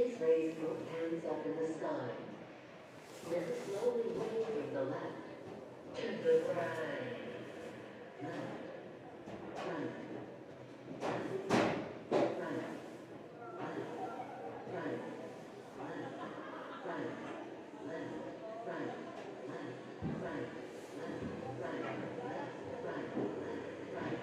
Please raise both hands up in the sky. Then slowly wave from the left to the right. Left, right, left, right, left, right, left, right, left, right, left, right, left, right, left, right, left, right, left, right, left, right, left, right, left, right.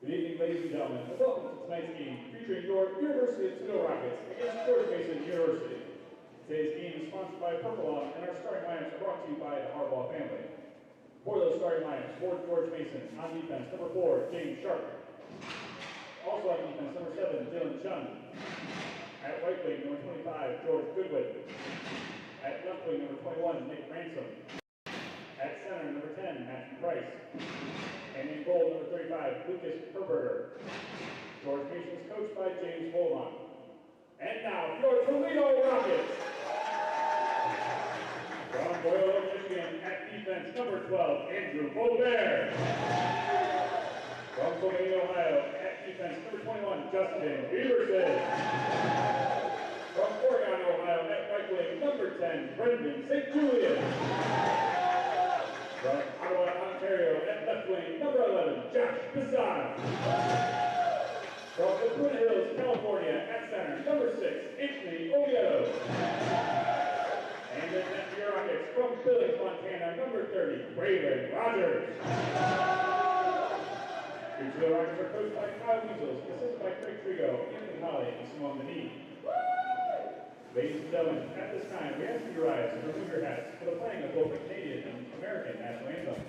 Good evening, ladies and gentlemen, and welcome to tonight's game featuring your University of Toledo Rockets against George Mason University. Today's game is sponsored by Purple On, and our starting lineups are brought to you by the Harbaugh family. For those starting lineups, for George Mason, on defense, number 4, James Sharp. Also on defense, number 7, Dylan Chung. At right wing, number 25, George Goodwin. At left wing, number 21, Nick Ransom. At center, number 10, Matthew Price. And in goal, number 35, Lucas Herberger. George Mason is coached by James Volmont. And now, your Toledo Rockets. From Toledo, Michigan, at defense, number 12, Andrew Boulder. From Toledo, Ohio, at defense, number 21, Justin Beaverson. From Oregon, Ohio, at right wing, number 10, Brendan St. Julian. From Ottawa, Ontario, at left wing, number 11, Josh Bisson. From the Twin Hills, California, at center, number 6, Anthony Oviedo. And the net for your Rockets, from Billings, Montana, number 30, Braylon Rogers. Your Toledo Rockets are coached by Kyle Weasels, assisted by Craig Trigo, Anthony Holly, and Simone Denis. Ladies and gentlemen, at this time, we ask you to rise and remove your hats for the playing of both the Canadian and American national anthems.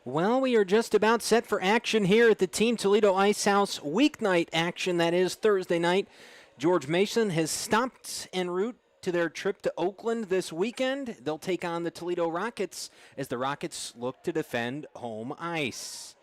Well, we are just about set for action here at the Team Toledo Ice House weeknight action. That is Thursday night. George Mason has stopped en route to their trip to Oakland this weekend. They'll take on the Toledo Rockets as the Rockets look to defend home ice.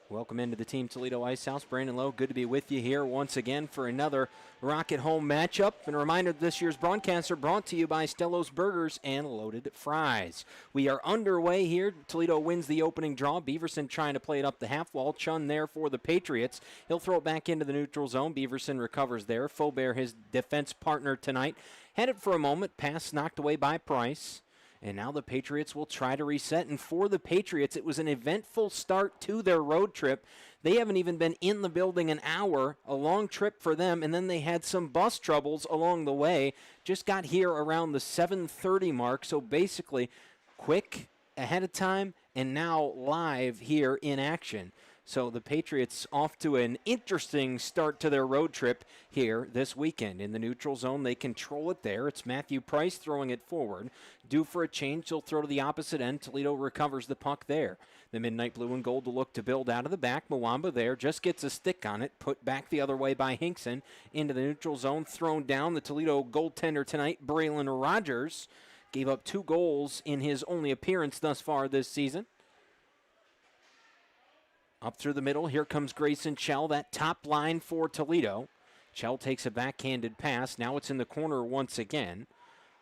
Welcome into the Team Toledo Ice House. Brandon Lowe, good to be with you here once again for another Rocket home matchup. And a reminder, this year's broadcasts are brought to you by Stello's Burgers and Loaded Fries. We are underway here. Toledo wins the opening draw. Beaverson trying to play it up the half wall. Chun there for the Patriots. He'll throw it back into the neutral zone. Beaverson recovers there. Faubert, his defense partner tonight, had it for a moment. Pass knocked away by Price. And now the Patriots will try to reset. And for the Patriots, it was an eventful start to their road trip. They haven't even been in the building an hour, a long trip for them. And then they had some bus troubles along the way. Just got here around the 7:30 mark. So basically, quick, ahead of time, and now live here in action. So the Patriots off to an interesting start to their road trip here this weekend. In the neutral zone, they control it there. It's Matthew Price throwing it forward. Due for a change, he'll throw to the opposite end. Toledo recovers the puck there. The Midnight Blue and Gold to look to build out of the back. Mwamba there just gets a stick on it. Put back the other way by Hinkson. Into the neutral zone, thrown down. The Toledo goaltender tonight, Braylon Rogers, gave up 2 goals in his only appearance thus far this season. Up through the middle, here comes Grayson Chell, that top line for Toledo. Chell takes a backhanded pass. Now it's in the corner once again.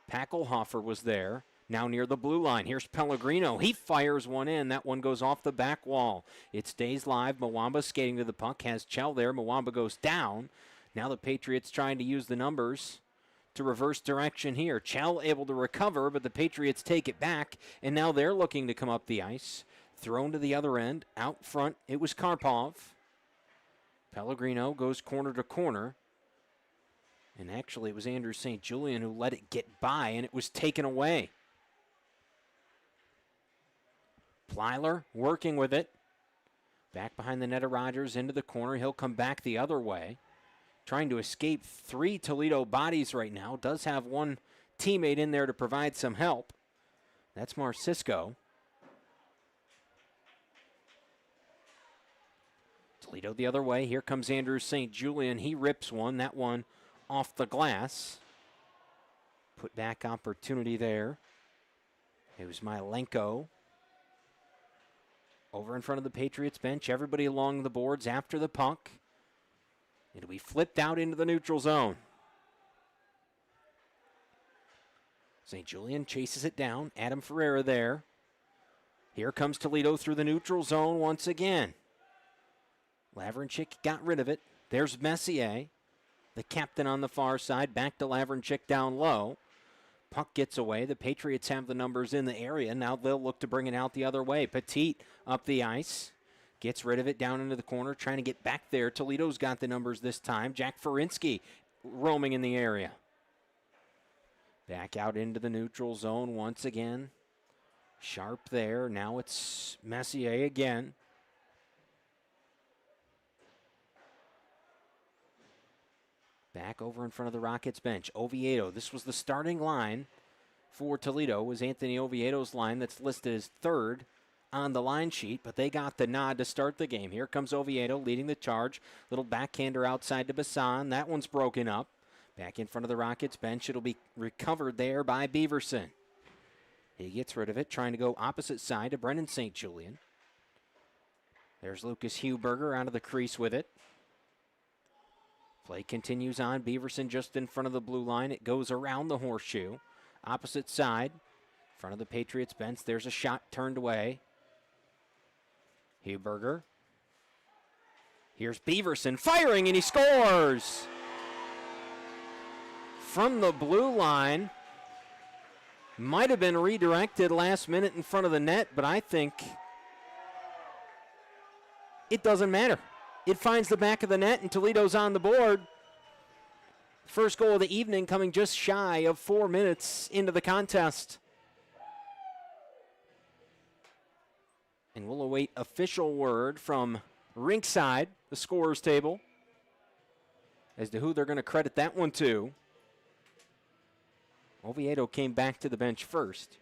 Packelhofer was there, now near the blue line. Here's Pellegrino. He fires one in. That one goes off the back wall. It stays live. Mwamba skating to the puck, has Chell there. Mwamba goes down. Now the Patriots trying to use the numbers to reverse direction here. Chell able to recover, but the Patriots take it back, and now they're looking to come up the ice. Thrown to the other end. Out front, it was Karpov. Pellegrino goes corner to corner. And actually, it was Andrew St. Julian who let it get by, and it was taken away. Plyler working with it. Back behind the net of Rogers, into the corner. He'll come back the other way. Trying to escape 3 Toledo bodies right now. Does have one teammate in there to provide some help. That's Marcisco. Toledo the other way. Here comes Andrew St. Julian. He rips one. That one off the glass. Put back opportunity there. It was Milenko. Over in front of the Patriots bench. Everybody along the boards after the puck. It'll be flipped out into the neutral zone. St. Julian chases it down. Adam Ferreira there. Here comes Toledo through the neutral zone once again. Lavrenchik got rid of it. There's Messier, the captain on the far side. Back to Lavrenchik down low. Puck gets away. The Patriots have the numbers in the area. Now they'll look to bring it out the other way. Petit up the ice. Gets rid of it down into the corner, trying to get back there. Toledo's got the numbers this time. Jack Ferinsky roaming in the area. Back out into the neutral zone once again. Sharp there. Now it's Messier again. Back over in front of the Rockets bench. Oviedo. This was the starting line for Toledo. It was Anthony Oviedo's line that's listed as 3rd on the line sheet, but they got the nod to start the game. Here comes Oviedo leading the charge. Little backhander outside to Bassan. That one's broken up. Back in front of the Rockets bench. It'll be recovered there by Beaverson. He gets rid of it, trying to go opposite side to Brennan St. Julian. There's Lucas Huberger out of the crease with it. Play continues on. Beaverson just in front of the blue line. It goes around the horseshoe. Opposite side. In front of the Patriots bench. There's a shot turned away. Huberger. Here's Beaverson firing, and he scores! From the blue line. Might have been redirected last minute in front of the net, but I think it doesn't matter. It finds the back of the net, and Toledo's on the board. First goal of the evening coming just shy of 4 minutes into the contest. And we'll await official word from Rinkside, the scorer's table, as to who they're going to credit that one to. Oviedo came back to the bench first.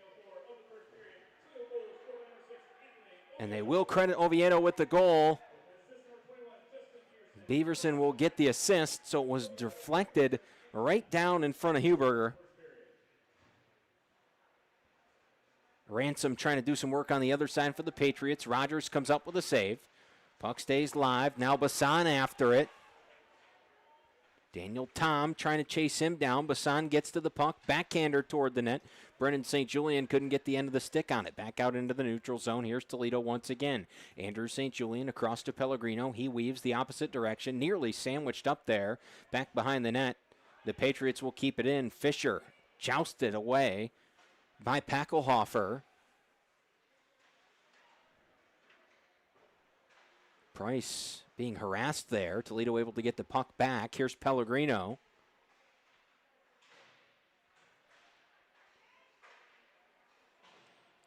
And they will credit Oviedo with the goal. Beaverson will get the assist, so it was deflected right down in front of Huberger. Ransom trying to do some work on the other side for the Patriots. Rogers comes up with a save. Puck stays live. Now Bassan after it. Daniel Tom trying to chase him down. Bassan gets to the puck. Backhander toward the net. Brennan St. Julian couldn't get the end of the stick on it. Back out into the neutral zone. Here's Toledo once again. Andrew St. Julian across to Pellegrino. He weaves the opposite direction. Nearly sandwiched up there. Back behind the net. The Patriots will keep it in. Fisher jousted away by Packelhofer. Price being harassed there. Toledo able to get the puck back. Here's Pellegrino.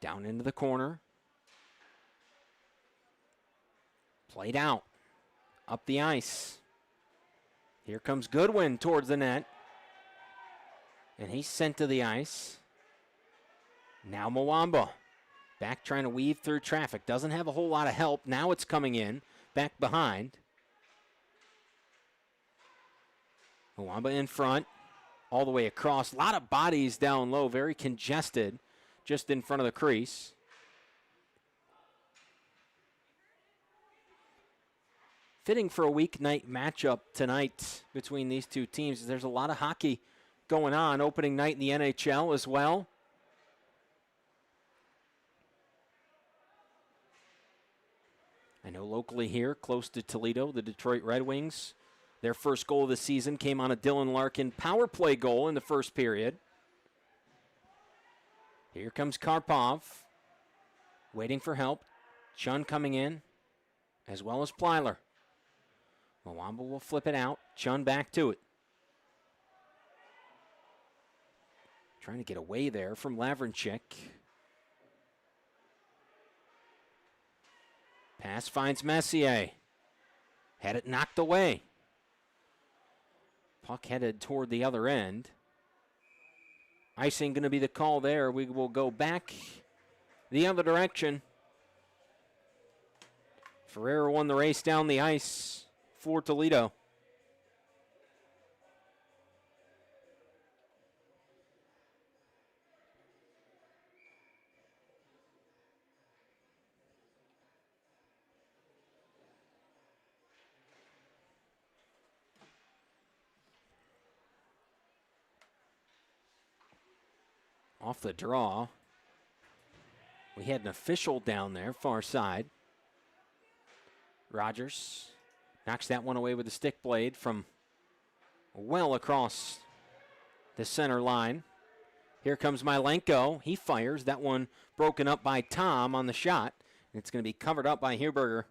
Down into the corner. Played out. Up the ice. Here comes Goodwin towards the net. And he's sent to the ice. Now Mwamba. Back trying to weave through traffic. Doesn't have a whole lot of help. Now it's coming in. Back behind. Mwamba in front. All the way across. A lot of bodies down low. Very congested. Just in front of the crease. Fitting for a weeknight matchup tonight between these two teams. There's a lot of hockey going on. Opening night in the NHL as well. I know locally here, close to Toledo, the Detroit Red Wings, their first goal of the season came on a Dylan Larkin power play goal in the first period. Here comes Karpov, waiting for help. Chun coming in, as well as Plyler. Mwamba will flip it out. Chun back to it. Trying to get away there from Lavrenchik. Pass finds Messier. Had it knocked away. Puck headed toward the other end. Icing going to be the call there. We will go back the other direction. Ferreira won the race down the ice for Toledo. Off the draw. We had an official down there, far side. Rogers knocks that one away with the stick blade from well across the center line. Here comes Milenko. He fires. That one broken up by Tom on the shot. It's going to be covered up by Huberger.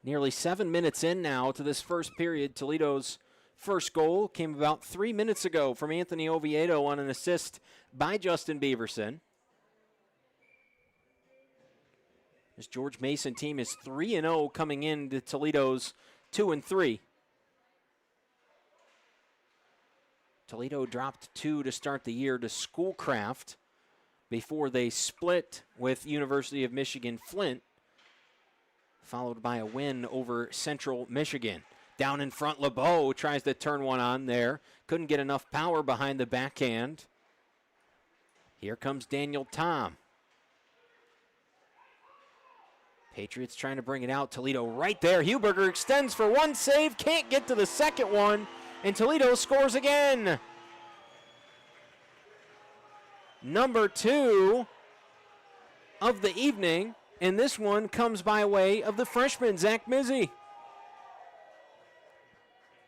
Nearly 7 minutes in now to this first period. Toledo's first goal came about 3 minutes ago from Anthony Oviedo on an assist by Justin Beaverson. This George Mason team is 3-0 coming into Toledo's 2-3. Toledo dropped 2 to start the year to Schoolcraft before they split with University of Michigan Flint, followed by a win over Central Michigan. Down in front, LeBeau tries to turn one on there. Couldn't get enough power behind the backhand. Here comes Daniel Tom. Patriots trying to bring it out. Toledo right there. Huberger extends for one save. Can't get to the second one. And Toledo scores again. Number 2 of the evening. And this one comes by way of the freshman, Zach Mizzy.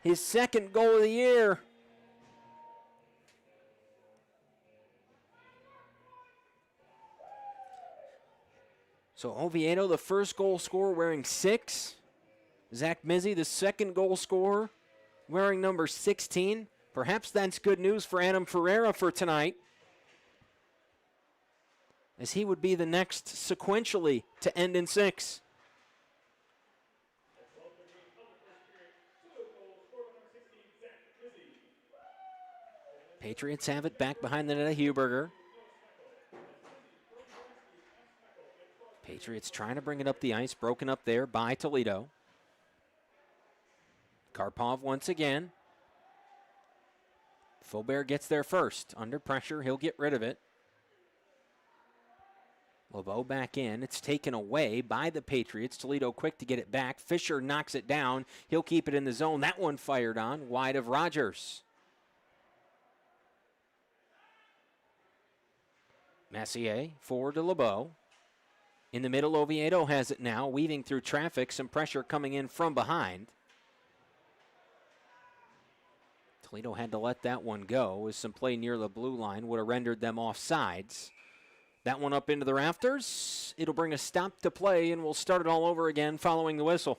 His second goal of the year. So Oviedo, the first goal scorer, wearing 6. Zach Mizzy, the second goal scorer, wearing number 16. Perhaps that's good news for Adam Ferreira for tonight, as he would be the next sequentially to end in 6. Patriots have it back behind the net of Huberger. Patriots trying to bring it up the ice, broken up there by Toledo. Karpov once again. Faubert gets there first. Under pressure, he'll get rid of it. LeBeau back in. It's taken away by the Patriots. Toledo quick to get it back. Fisher knocks it down. He'll keep it in the zone. That one fired on, wide of Rogers. Messier forward to LeBeau. In the middle, Oviedo has it now, weaving through traffic. Some pressure coming in from behind. Toledo had to let that one go as some play near the blue line would have rendered them offsides. That one up into the rafters. It'll bring a stop to play, and we'll start it all over again following the whistle.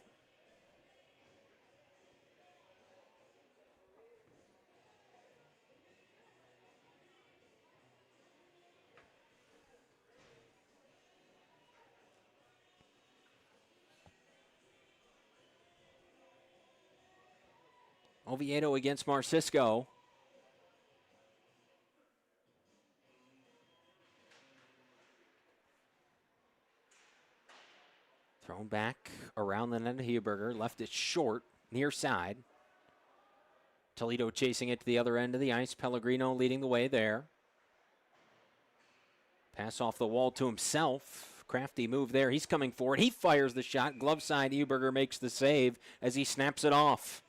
Oviedo against Marcisco. Thrown back around the net of Huberger. Left it short, near side. Toledo chasing it to the other end of the ice. Pellegrino leading the way there. Pass off the wall to himself. Crafty move there. He's coming forward. He fires the shot. Glove side. Huberger makes the save as he snaps it off.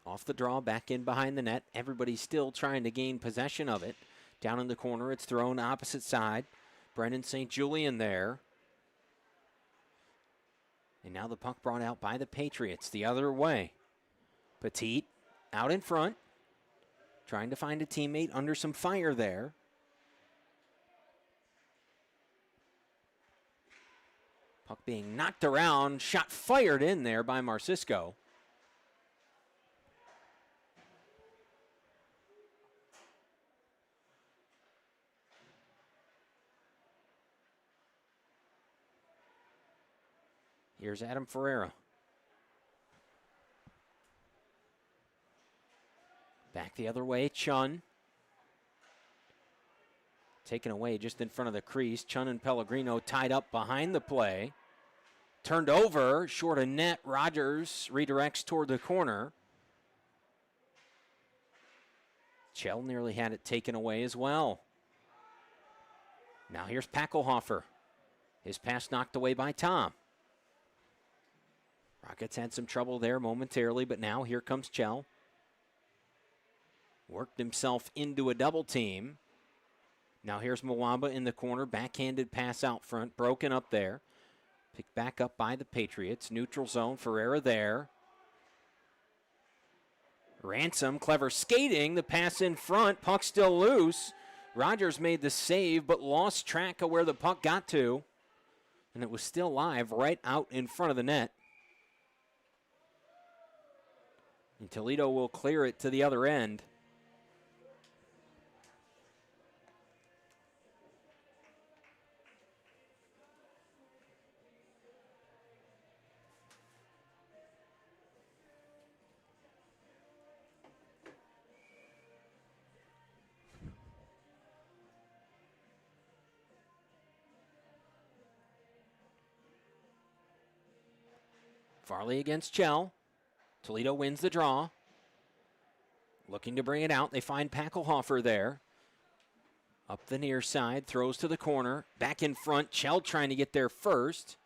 Off the draw, back in behind the net. Everybody's still trying to gain possession of it. Down in the corner, it's thrown opposite side. Brennan St. Julian there. And now the puck brought out by the Patriots the other way. Petit out in front. Trying to find a teammate under some fire there. Puck being knocked around. Shot fired in there by Marcisco. Here's Adam Ferreira. Back the other way, Chun. Taken away just in front of the crease. Chun and Pellegrino tied up behind the play. Turned over, short of net. Rogers redirects toward the corner. Chell nearly had it taken away as well. Now here's Packelhofer. His pass knocked away by Tom. Rockets had some trouble there momentarily, but now here comes Chell. Worked himself into a double team. Now here's Mwamba in the corner. Backhanded pass out front. Broken up there. Picked back up by the Patriots. Neutral zone. Ferreira there. Ransom. Clever skating. The pass in front. Puck still loose. Rogers made the save, but lost track of where the puck got to. And it was still live right out in front of the net. And Toledo will clear it to the other end. Farley against Chell. Toledo wins the draw. Looking to bring it out. They find Packelhofer there. Up the near side. Throws to the corner. Back in front. Chell trying to get there first.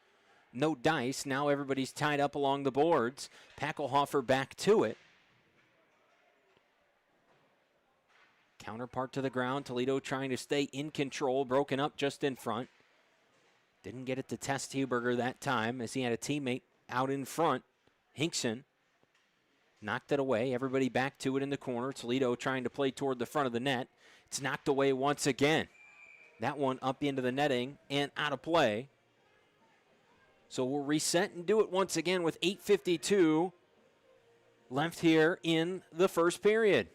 No dice. Now everybody's tied up along the boards. Packelhofer back to it. Counterpart to the ground. Toledo trying to stay in control. Broken up just in front. Didn't get it to test Huberger that time as he had a teammate out in front. Hinkson. Knocked it away. Everybody back to it in the corner. Toledo trying to play toward the front of the net. It's knocked away once again. That one up into the netting and out of play. So we'll reset and do it once again with 8:52 left here in the first period.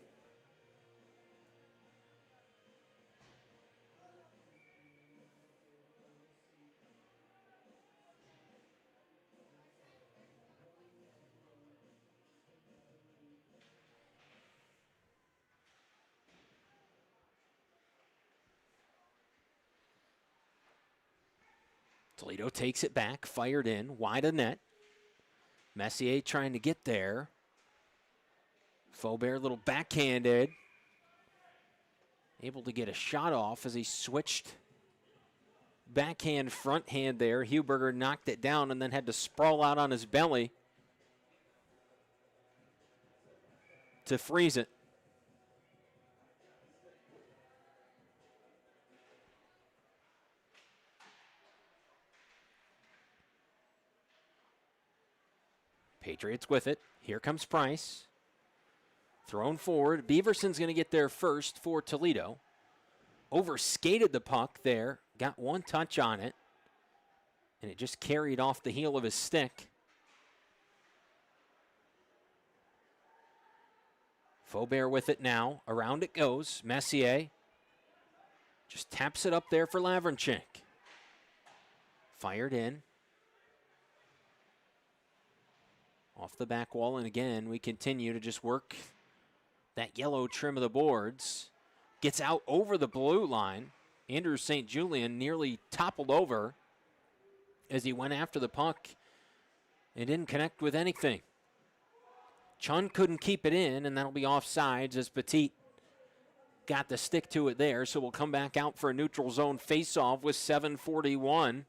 Toledo takes it back, fired in, wide of net. Messier trying to get there. Faubert, little backhanded. Able to get a shot off as he switched backhand, front hand there. Huberger knocked it down and then had to sprawl out on his belly to freeze it. Patriots with it. Here comes Price. Thrown forward. Beaverson's going to get there first for Toledo. Overskated the puck there. Got one touch on it. And it just carried off the heel of his stick. Faubert with it now. Around it goes. Messier just taps it up there for Lavrenchik. Fired in. Off the back wall, and again, we continue to just work that yellow trim of the boards. Gets out over the blue line. Andrew St. Julian nearly toppled over as he went after the puck and didn't connect with anything. Chun couldn't keep it in, and that'll be offsides as Petit got the stick to it there, so we'll come back out for a neutral zone face-off with 7:41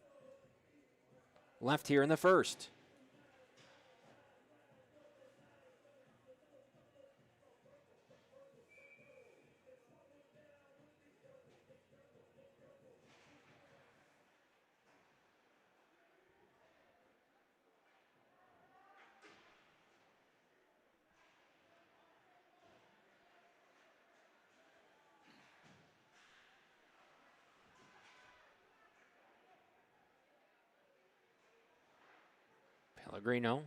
left here in the first. Pellegrino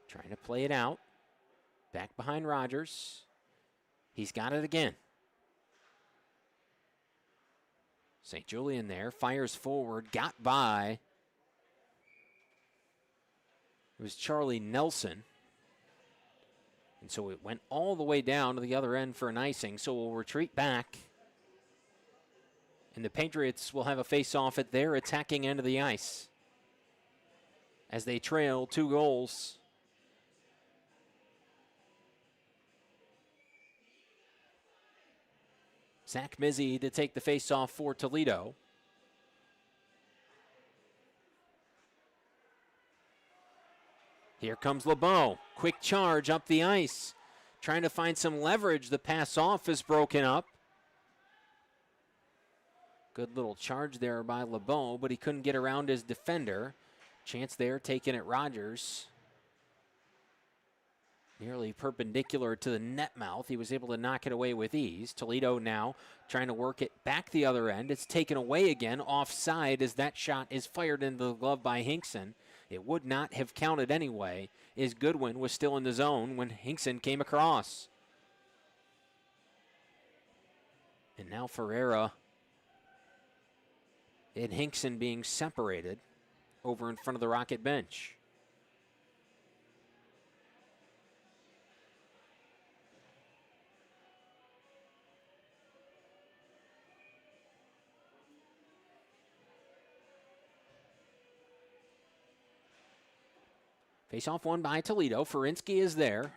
trying to play it out. Back behind Rogers. He's got it again. St. Julian there, fires forward, got by. It was Charlie Nelson. And so it went all the way down to the other end for an icing, so we'll retreat back. And the Patriots will have a face-off at their attacking end of the ice as they trail 2 goals. Zach Mizzy to take the face-off for Toledo. Here comes LeBeau. Quick charge up the ice. Trying to find some leverage. The pass off is broken up. Good little charge there by LeBeau, but he couldn't get around his defender. Chance there taken at Rogers. Nearly perpendicular to the net mouth. He was able to knock it away with ease. Toledo now trying to work it back the other end. It's taken away again, offside as that shot is fired into the glove by Hinkson. It would not have counted anyway, as Goodwin was still in the zone when Hinkson came across. And now Ferreira and Hinkson being separated over in front of the Rocket bench. Face-off won by Toledo. Ferinsky is there.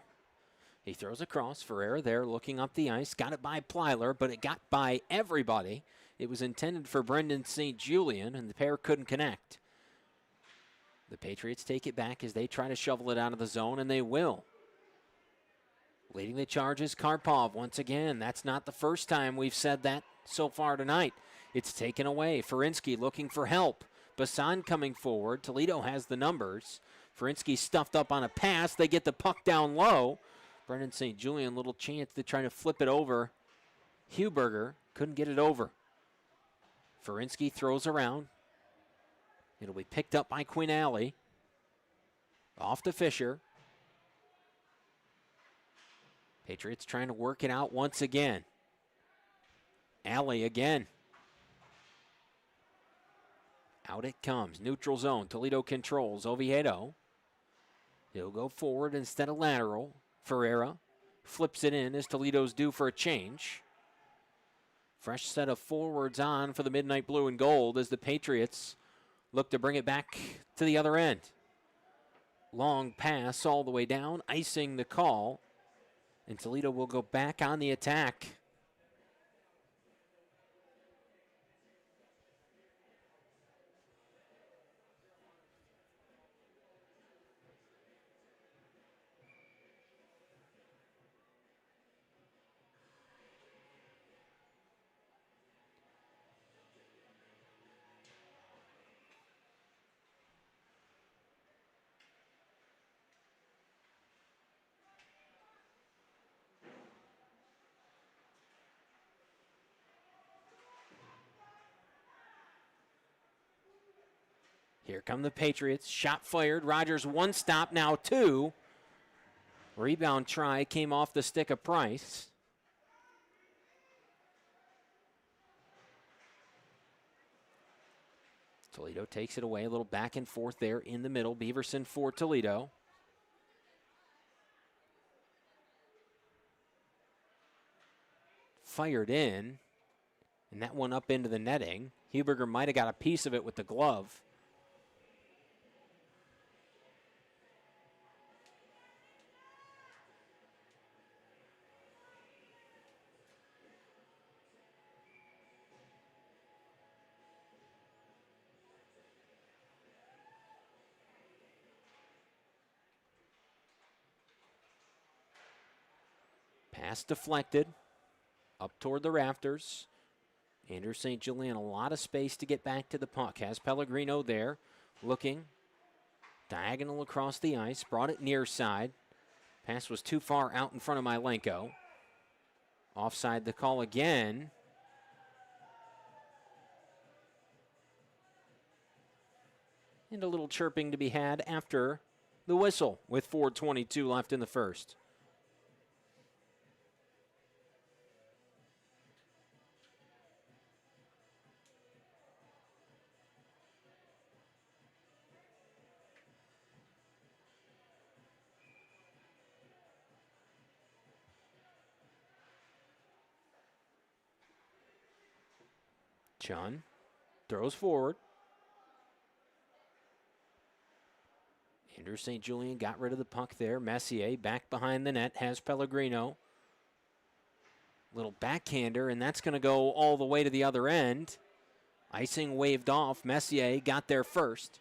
He throws across. Ferreira there looking up the ice. Got it by Plyler, but it got by everybody. It was intended for Brendan St. Julian, and the pair couldn't connect. The Patriots take it back as they try to shovel it out of the zone, and they will. Leading the charge is Karpov once again. That's not the first time we've said that so far tonight. It's taken away. Ferinsky looking for help. Bassan coming forward. Toledo has the numbers. Ferinsky stuffed up on a pass. They get the puck down low. Brendan St. Julian, little chance to try to flip it over. Huberger couldn't get it over. Ferinsky throws around. It'll be picked up by Quinn Alley. Off to Fisher. Patriots trying to work it out once again. Alley again. Out it comes. Neutral zone. Toledo controls. Oviedo. He'll go forward instead of lateral. Ferreira flips it in as Toledo's due for a change. Fresh set of forwards on for the Midnight Blue and Gold as the Patriots look to bring it back to the other end. Long pass all the way down, icing the call. And Toledo will go back on the attack. Here come the Patriots. Shot fired. Rogers one stop, now two. Rebound try came off the stick of Price. Toledo takes it away. A little back and forth there in the middle. Beaverson for Toledo. Fired in. And that one up into the netting. Huberger might have got a piece of it with the glove. Pass deflected. Up toward the rafters. Andrew St. Julian, a lot of space to get back to the puck. Has Pellegrino there, looking. Diagonal across the ice, brought it near side. Pass was too far out in front of Milenko. Offside the call again. And a little chirping to be had after the whistle with 4:22 left in the first. Chun throws forward. Andrew St. Julian got rid of the puck there. Messier back behind the net, has Pellegrino. Little backhander, and that's going to go all the way to the other end. Icing waved off. Messier got there first.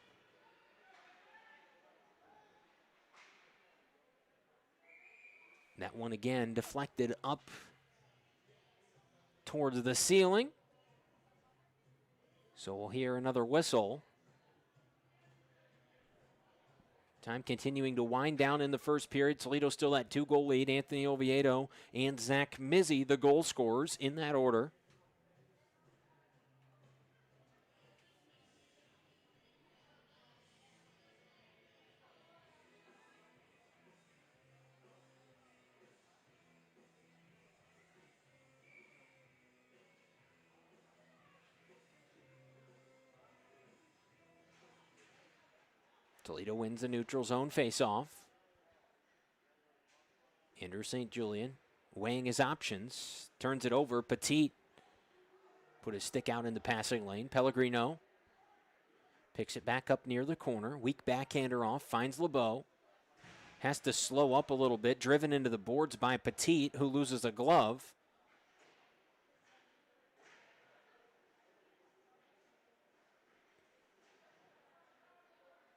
That one again deflected up towards the ceiling. So we'll hear another whistle. Time continuing to wind down in the first period. Toledo still at 2-goal lead. Anthony Oviedo and Zach Mizzi, the goal scorers, in that order. Toledo wins the neutral zone faceoff. Andrew St. Julian weighing his options. Turns it over. Petit put his stick out in the passing lane. Pellegrino picks it back up near the corner. Weak backhander off. Finds LeBeau. Has to slow up a little bit. Driven into the boards by Petit, who loses a glove.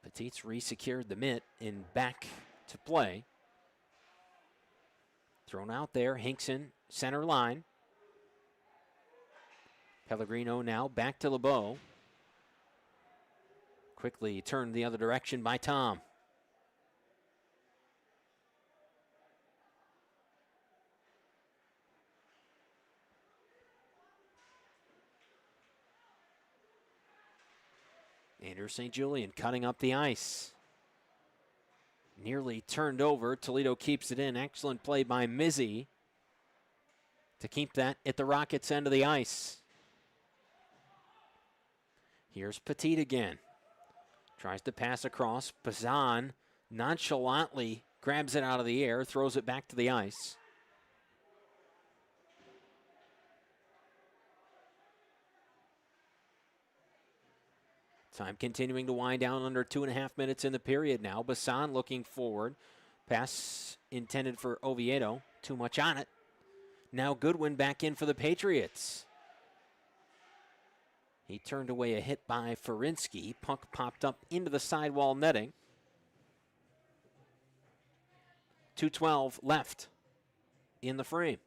Petit's re-secured the mitt and back to play. Thrown out there, Hinkson, center line. Pellegrino now back to LeBeau. Quickly turned the other direction by Tom. Andrew St. Julian cutting up the ice. Nearly turned over. Toledo keeps it in. Excellent play by Mizzi to keep that at the Rockets' end of the ice. Here's Petit again. Tries to pass across. Pazan nonchalantly grabs it out of the air, throws it back to the ice. Time continuing to wind down, under 2.5 minutes in the period now. Bassan looking forward. Pass intended for Oviedo. Too much on it. Now Goodwin back in for the Patriots. He turned away a hit by Ferinsky. Puck popped up into the sidewall netting. 2:12 left in the frame.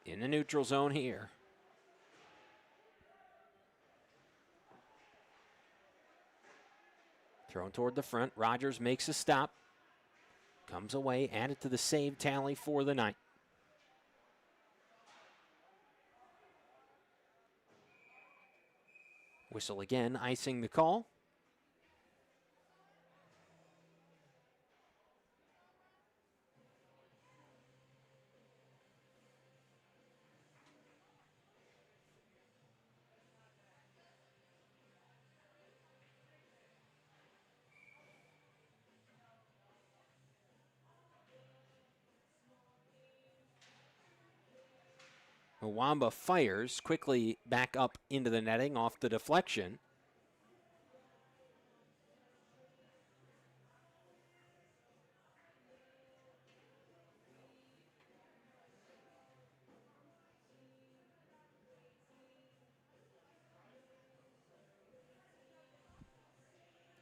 In the neutral zone here. Thrown toward the front. Rogers makes a stop. Comes away, added to the save tally for the night. Whistle again, icing the call. Mwamba fires quickly back up into the netting off the deflection.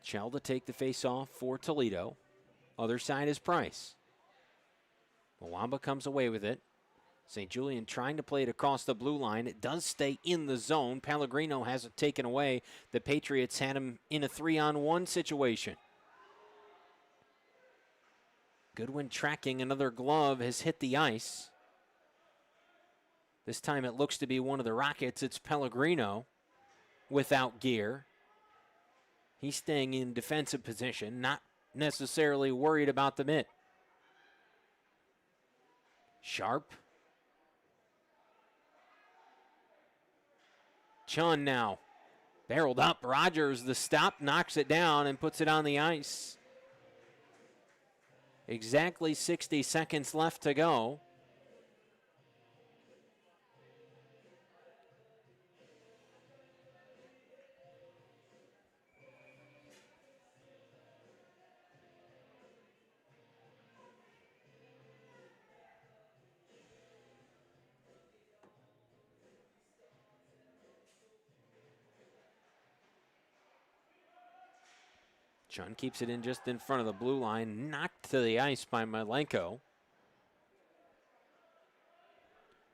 Chell to take the face-off for Toledo. Other side is Price. Mwamba comes away with it. St. Julian trying to play it across the blue line. It does stay in the zone. Pellegrino has it taken away. The Patriots had him in a 3-on-1 situation. Goodwin tracking. Another glove has hit the ice. This time it looks to be one of the Rockets. It's Pellegrino without gear. He's staying in defensive position, not necessarily worried about the mitt. Sharp. Chun now. Barreled up. Rogers, the stop, knocks it down and puts it on the ice. Exactly 60 seconds left to go. Chun keeps it in just in front of the blue line. Knocked to the ice by Milenko.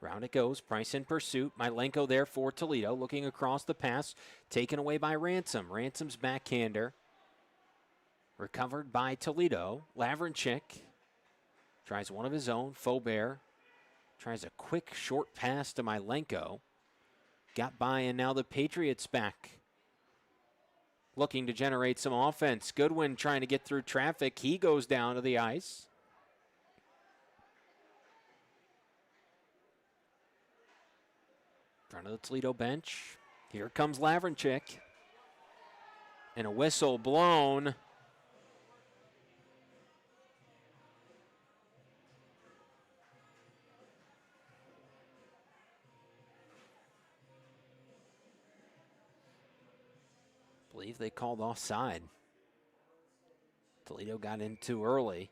Round it goes. Price in pursuit. Milenko there for Toledo. Looking across the pass. Taken away by Ransom. Ransom's backhander. Recovered by Toledo. Lavrinchik tries one of his own. Faubert tries a quick short pass to Milenko. Got by, and now the Patriots back. Looking to generate some offense. Goodwin trying to get through traffic. He goes down to the ice. In front of the Toledo bench. Here comes Lavrinchik. And a whistle blown. I believe they called offside. Toledo got in too early.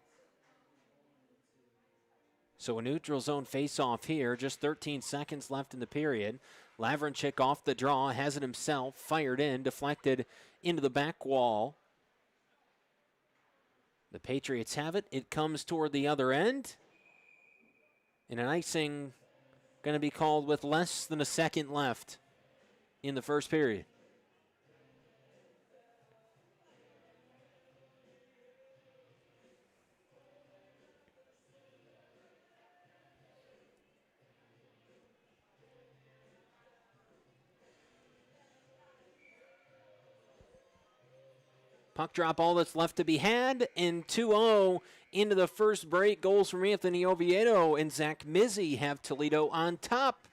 So a neutral zone face-off here. Just 13 seconds left in the period. Lavrinchik off the draw, has it himself, fired in, deflected into the back wall. The Patriots have it. It comes toward the other end. And an icing going to be called with less than a second left in the first period. Puck drop, all that's left to be had, and 2-0 into the first break. Goals from Anthony Oviedo and Zach Mizzi have Toledo on top.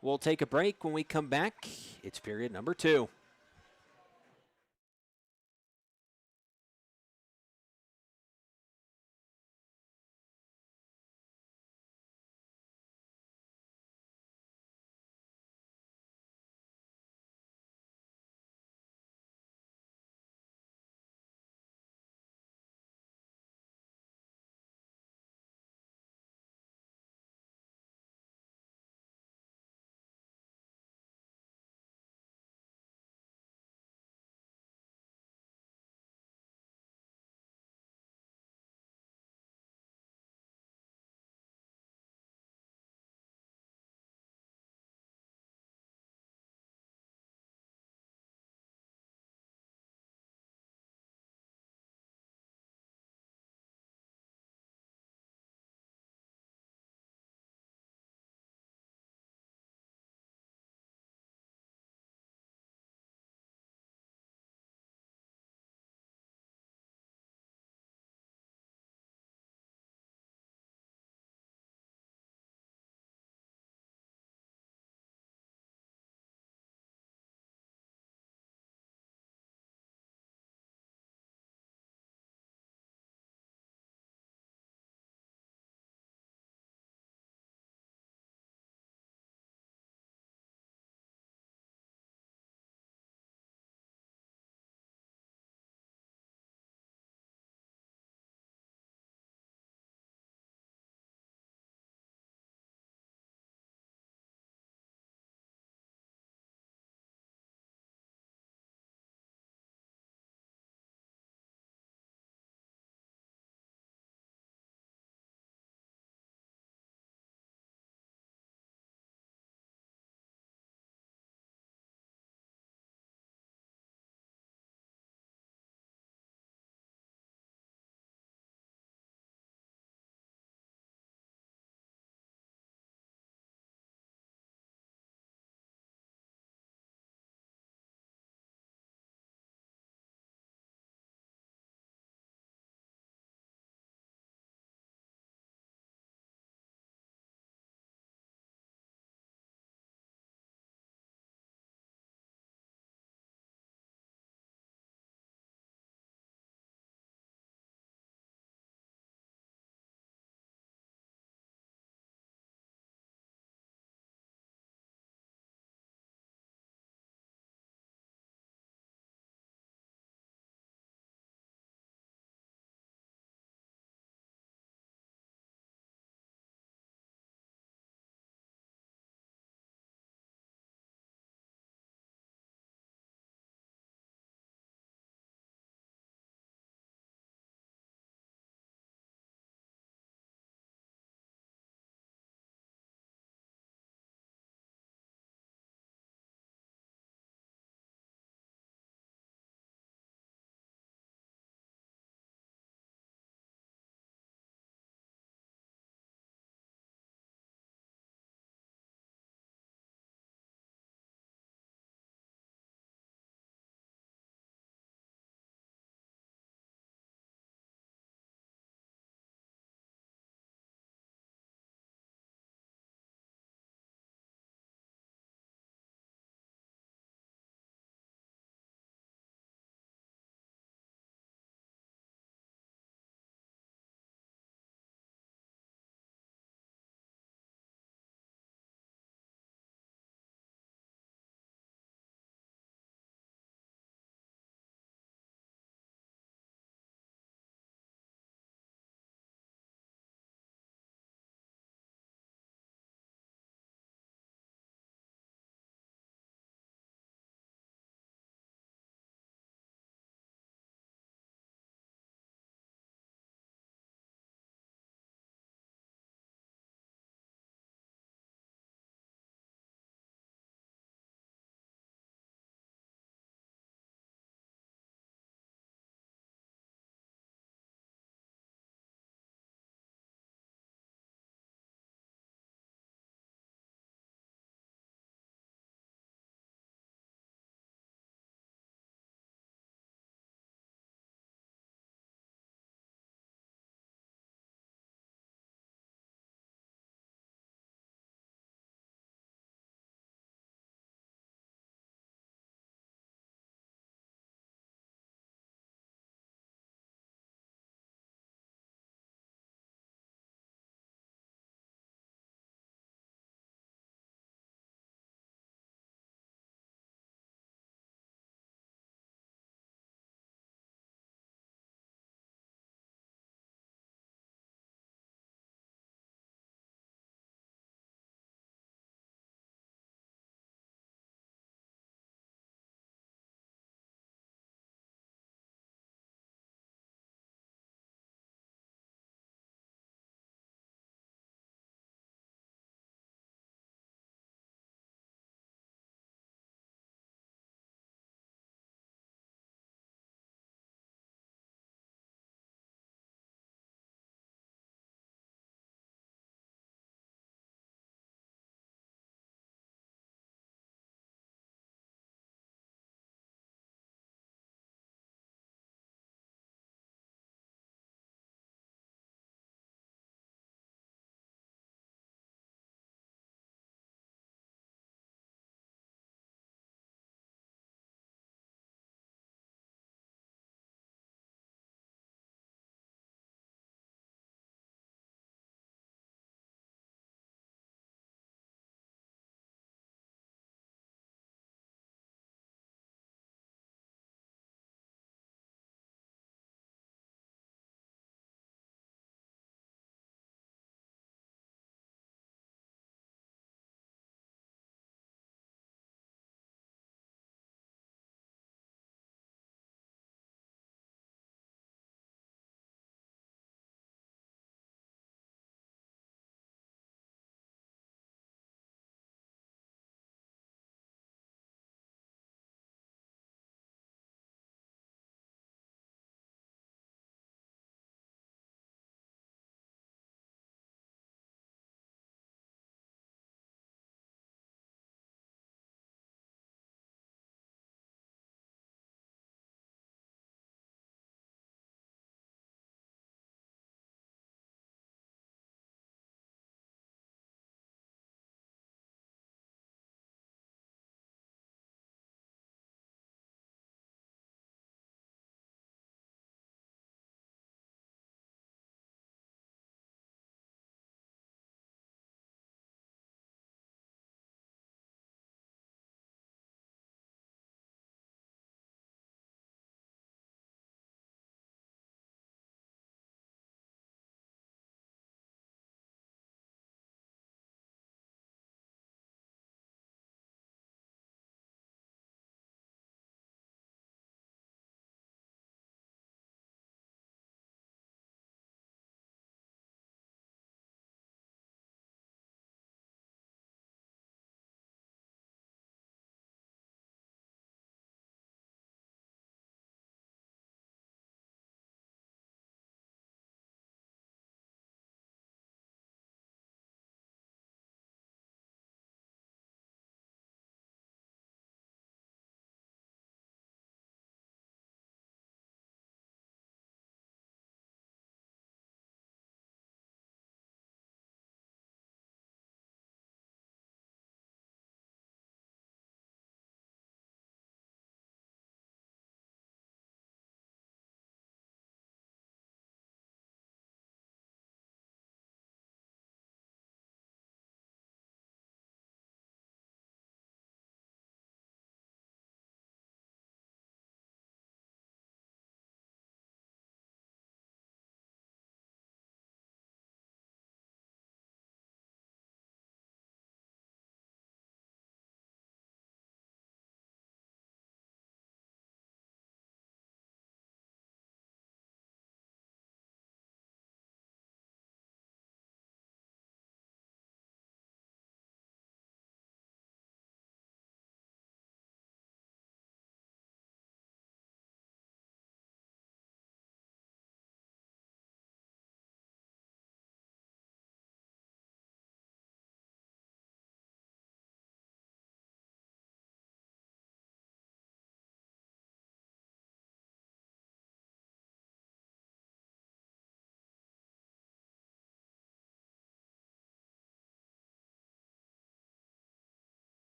We'll take a break. When we come back, it's period number 2.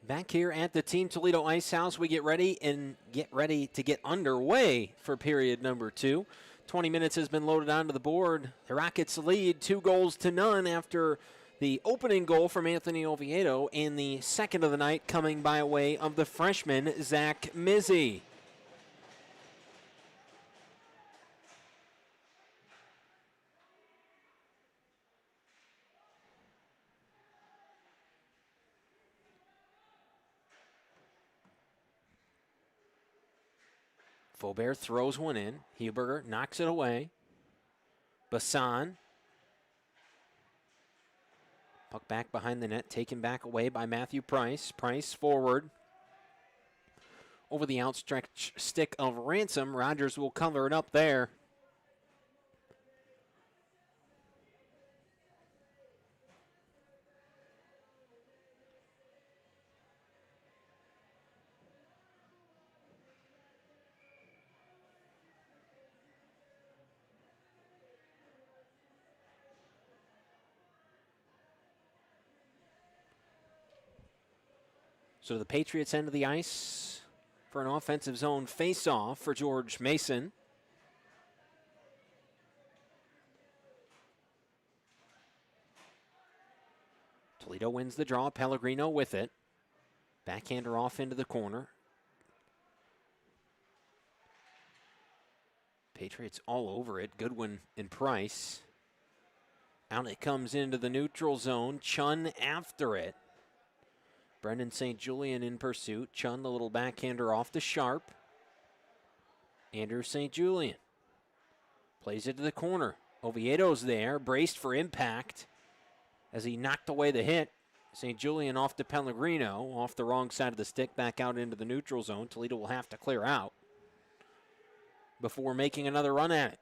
Back here at the Team Toledo Ice House, we get ready to get underway for period number 2. 20 minutes has been loaded onto the board. The Rockets lead 2-0 after the opening goal from Anthony Oviedo, and the second of the night coming by way of the freshman, Zach Mizzi. Faubert throws one in. Huberger knocks it away. Bassan. Puck back behind the net, taken back away by Matthew Price. Price forward. Over the outstretched stick of Ransom. Rogers will cover it up there. So the Patriots end of the ice for an offensive zone face-off for George Mason. Toledo wins the draw. Pellegrino with it. Backhander off into the corner. Patriots all over it. Goodwin and Price. Out it comes into the neutral zone. Chun after it. Brendan St. Julian in pursuit. Chun, the little backhander off to Sharp. Andrew St. Julian plays it to the corner. Oviedo's there, braced for impact as he knocked away the hit. St. Julian off to Pellegrino, off the wrong side of the stick, back out into the neutral zone. Toledo will have to clear out before making another run at it.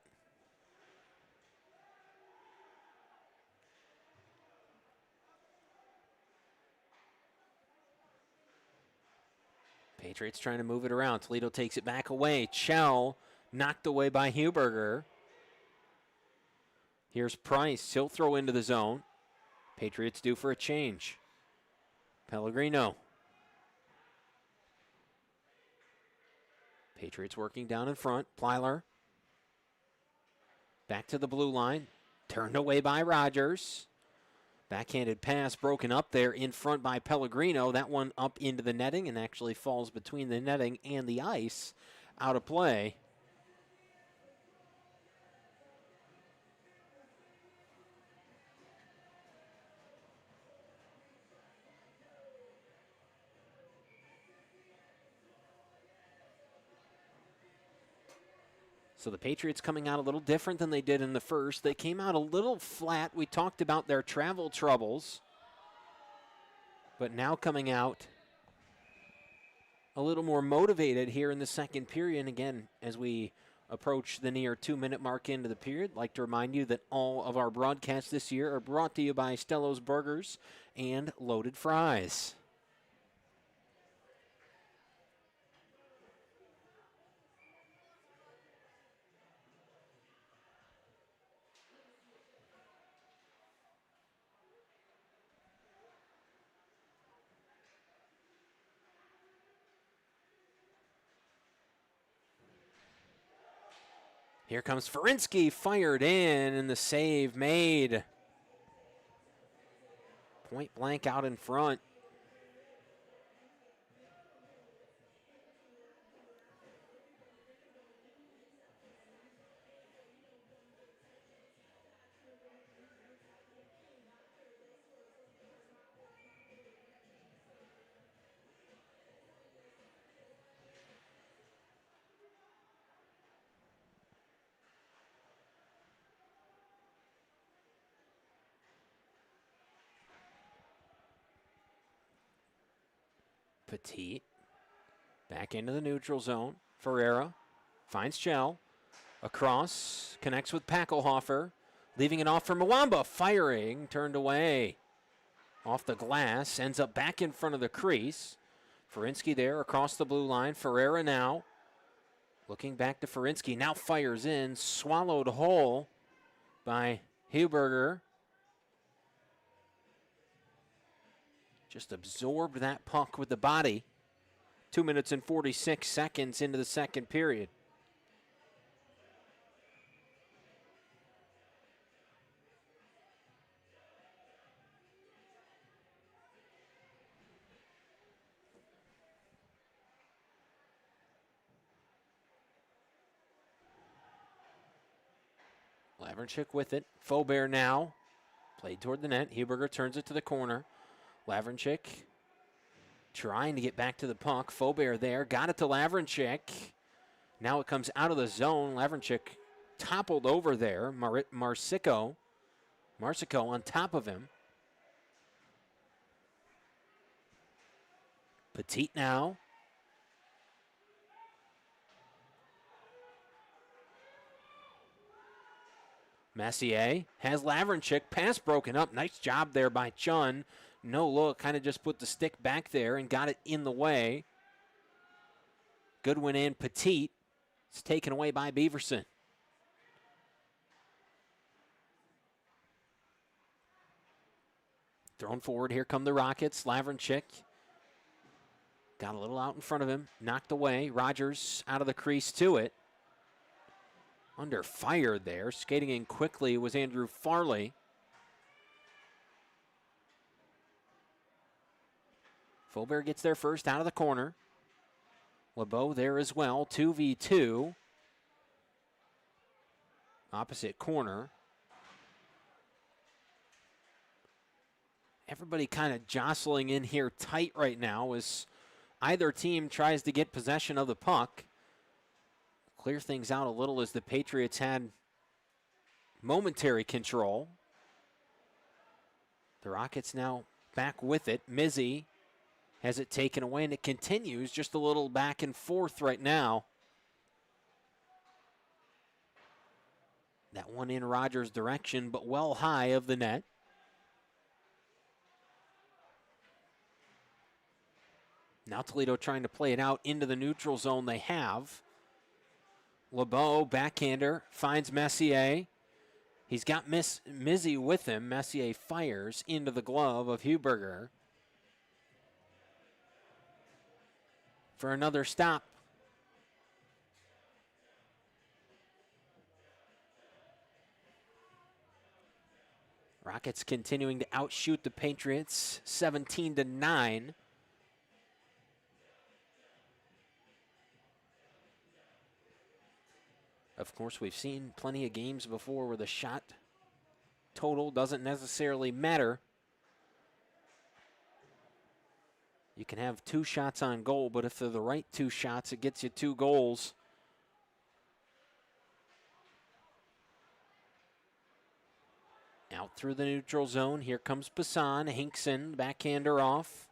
Patriots trying to move it around. Toledo takes it back away. Chell knocked away by Huberger. Here's Price. He'll throw into the zone. Patriots due for a change. Pellegrino. Patriots working down in front. Plyler. Back to the blue line. Turned away by Rogers. Backhanded pass broken up there in front by Pellegrino. That one up into the netting and actually falls between the netting and the ice. Out of play. So the Patriots coming out a little different than they did in the first. They came out a little flat. We talked about their travel troubles. But now coming out a little more motivated here in the second period. And again, as we approach the near 2-minute mark into the period, I'd like to remind you that all of our broadcasts this year are brought to you by Stello's Burgers and Loaded Fries. Here comes Ferinsky, fired in, and the save made. Point blank out in front. Petit. Back into the neutral zone. Ferreira finds Chell. Across. Connects with Packelhofer. Leaving it off for Mwamba. Firing. Turned away. Off the glass. Ends up back in front of the crease. Ferinsky there across the blue line. Ferreira now. Looking back to Ferinsky. Now fires in. Swallowed whole by Huberger. Just absorbed that puck with the body. 2 minutes and 46 seconds into the second period. Lavrenchik with it. Faubert now. Played toward the net. Huberger turns it to the corner. Lavrenchik trying to get back to the puck. Faubert there. Got it to Lavrenchik. Now it comes out of the zone. Lavrenchik toppled over there. Marsico on top of him. Petit now. Messier has Lavrenchik. Pass broken up. Nice job there by Chun. No look. Kind of just put the stick back there and got it in the way. Goodwin and Petit. It's taken away by Beaverson. Thrown forward. Here come the Rockets. Lavrenchik got a little out in front of him. Knocked away. Rogers out of the crease to it. Under fire there. Skating in quickly was Andrew Farley. Faubert gets there first out of the corner. LeBeau there as well. 2v2. Opposite corner. Everybody kind of jostling in here tight right now as either team tries to get possession of the puck. Clear things out a little as the Patriots had momentary control. The Rockets now back with it. Mizzy has it taken away, and it continues just a little back and forth right now. That one in Rogers' direction, but well high of the net. Now Toledo trying to play it out into the neutral zone they have. LeBeau, backhander, finds Messier. He's got Mizzy with him. Messier fires into the glove of Huberger for another stop. Rockets continuing to outshoot the Patriots 17-9. Of course, we've seen plenty of games before where the shot total doesn't necessarily matter. You can have 2 shots on goal, but if they're the right 2 shots, it gets you 2 goals. Out through the neutral zone. Here comes Passan. Hinkson, backhander off.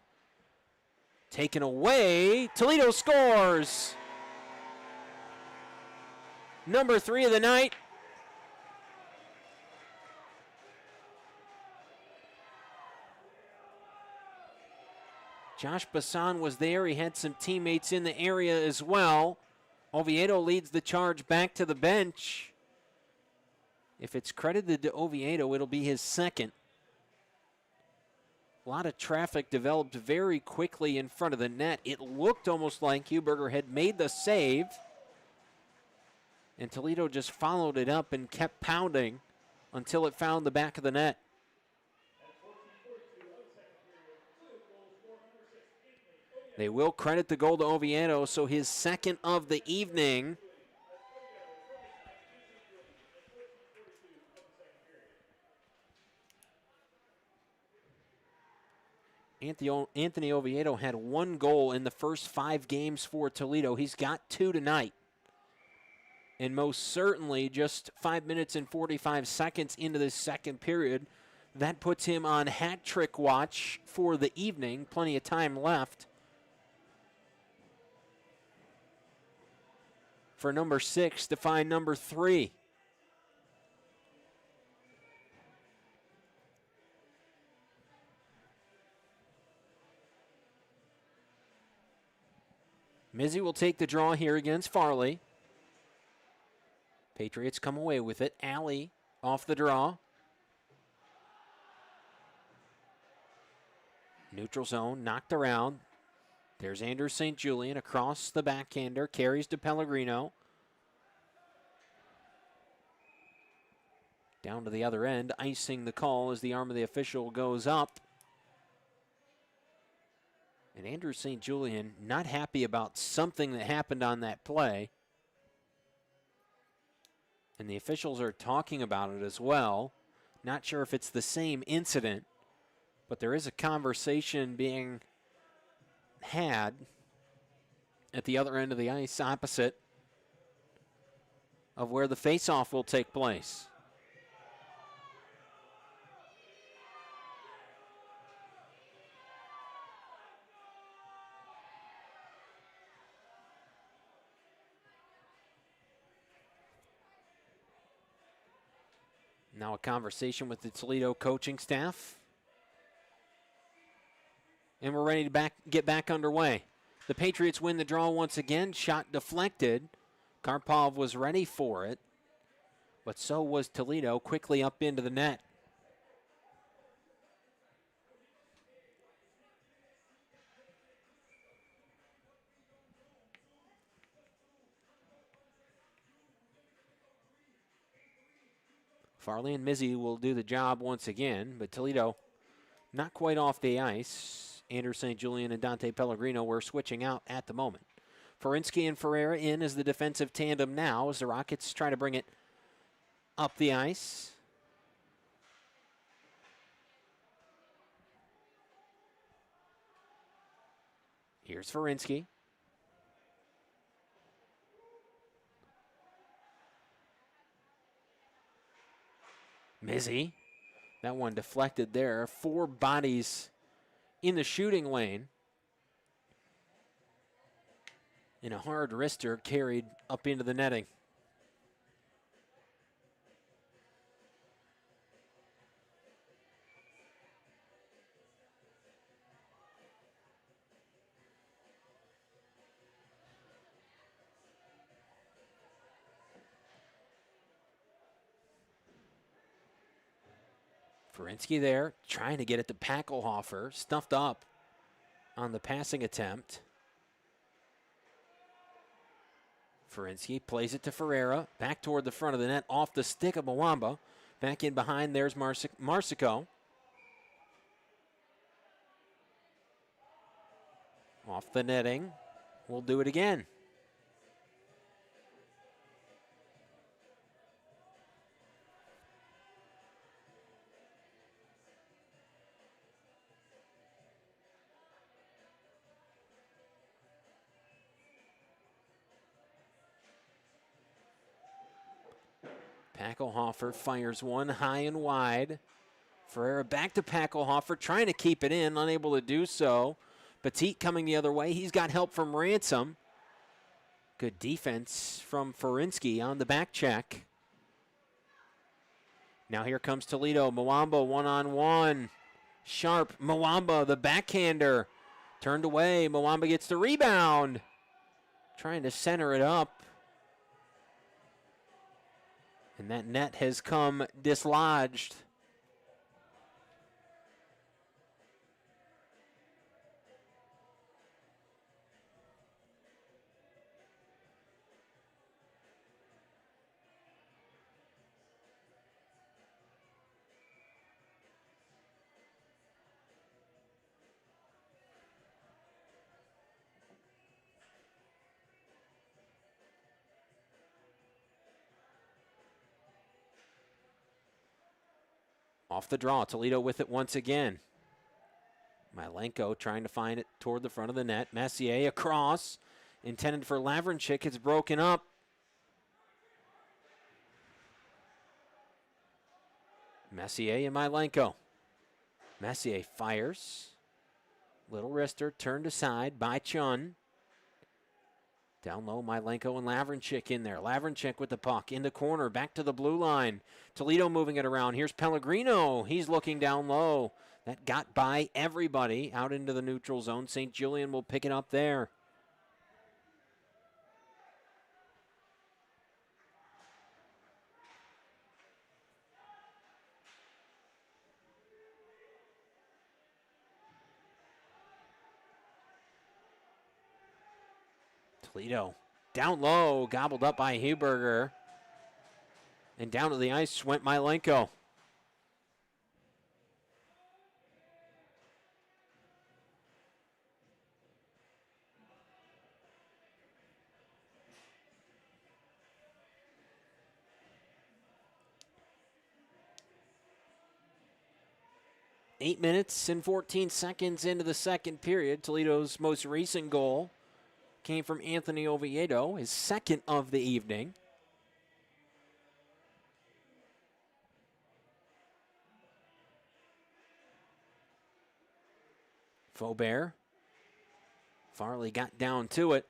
Taken away. Toledo scores! Number 3 of the night. Josh Bassan was there. He had some teammates in the area as well. Oviedo leads the charge back to the bench. If it's credited to Oviedo, it'll be his second. A lot of traffic developed very quickly in front of the net. It looked almost like Huberger had made the save. And Toledo just followed it up and kept pounding until it found the back of the net. They will credit the goal to Oviedo, so his second of the evening. Anthony Oviedo had 1 goal in the first 5 games for Toledo. He's got 2 tonight. And most certainly just 5 minutes and 45 seconds into this second period, that puts him on hat trick watch for the evening. Plenty of time left for number 6 to find number 3. Mizzy will take the draw here against Farley. Patriots come away with it. Alley off the draw. Neutral zone, knocked around. There's Andrew St. Julian across the backhander, carries to Pellegrino. Down to the other end, icing the call as the arm of the official goes up. And Andrew St. Julian not happy about something that happened on that play. And the officials are talking about it as well. Not sure if it's the same incident, but there is a conversation being had at the other end of the ice opposite of where the faceoff will take place. Now a conversation with the Toledo coaching staff. And we're ready to get back underway. The Patriots win the draw once again. Shot deflected. Karpov was ready for it, but so was Toledo, quickly up into the net. Farley and Mizzy will do the job once again, but Toledo not quite off the ice. Andrew St. Julian and Dante Pellegrino were switching out at the moment. Ferinsky and Ferreira in as the defensive tandem now as the Rockets try to bring it up the ice. Here's Ferinsky. Mizzy. That one deflected there. 4 bodies in the shooting lane. And a hard wrister carried up into the netting. Ferinsky there, trying to get it to Packelhofer, stuffed up on the passing attempt. Ferinsky plays it to Ferreira, back toward the front of the net, off the stick of Mwamba. Back in behind, there's Marsico. Off the netting, we'll do it again. Packelhofer fires one high and wide. Ferreira back to Packelhofer, trying to keep it in, unable to do so. Petit coming the other way. He's got help from Ransom. Good defense from Ferinsky on the back check. Now here comes Toledo. Mwamba one-on-one. Sharp. Mwamba, the backhander. Turned away. Mwamba gets the rebound. Trying to center it up. And that net has come dislodged. Off the draw, Toledo with it once again. Milenko trying to find it toward the front of the net. Messier across, intended for Lavrinchik. It's broken up. Messier and Milenko. Messier fires. Little wrister turned aside by Chun. Down low, Milenko and Lavrinchik in there. Lavrinchik with the puck in the corner, back to the blue line. Toledo moving it around. Here's Pellegrino. He's looking down low. That got by everybody out into the neutral zone. St. Julian will pick it up there. Toledo down low, gobbled up by Huberger. And down to the ice went Milenko. Eight minutes and 14 seconds into the second period. Toledo's most recent goal came from Anthony Oviedo, his second of the evening. Faubert. Farley got down to it.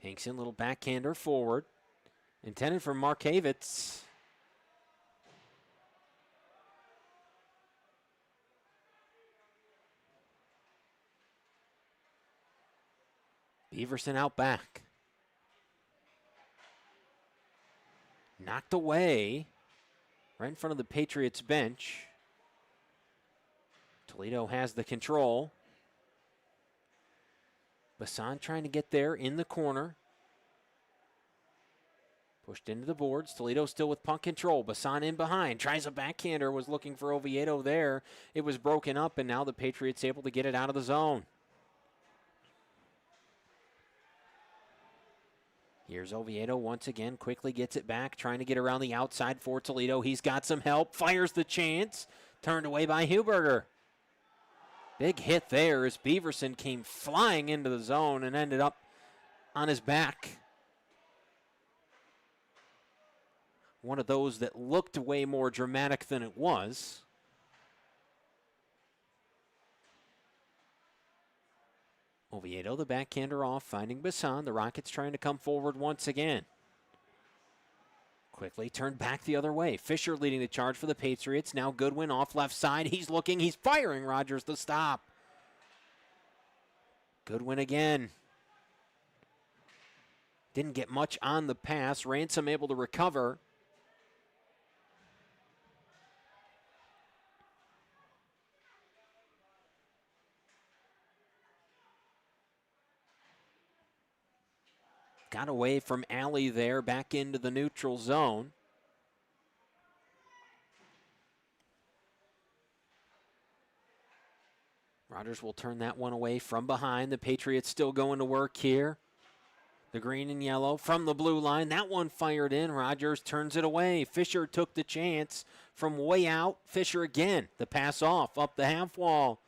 Hinkson, little backhander forward. Intended for Markavitz. Beaverson out back. Knocked away. Right in front of the Patriots bench. Toledo has the control. Bassan trying to get there in the corner. Pushed into the boards. Toledo still with puck control. Bassan in behind. Tries a backhander. Was looking for Oviedo there. It was broken up, and now the Patriots able to get it out of the zone. Here's Oviedo once again. Quickly gets it back. Trying to get around the outside for Toledo. He's got some help. Fires the chance. Turned away by Huberger. Big hit there as Beaverson came flying into the zone and ended up on his back. One of those that looked way more dramatic than it was. Oviedo, the backhander off, finding Bassan. The Rockets trying to come forward once again. Quickly turned back the other way. Fisher leading the charge for the Patriots. Now Goodwin off left side. He's looking, he's firing. Rogers to stop. Goodwin again. Didn't get much on the pass. Ransom able to recover. Got away from Alley there, back into the neutral zone. Rogers will turn that one away from behind. The Patriots still going to work here. The green and yellow from the blue line. That one fired in. Rogers turns it away. Fisher took the chance from way out. Fisher again. The pass off up the half wall.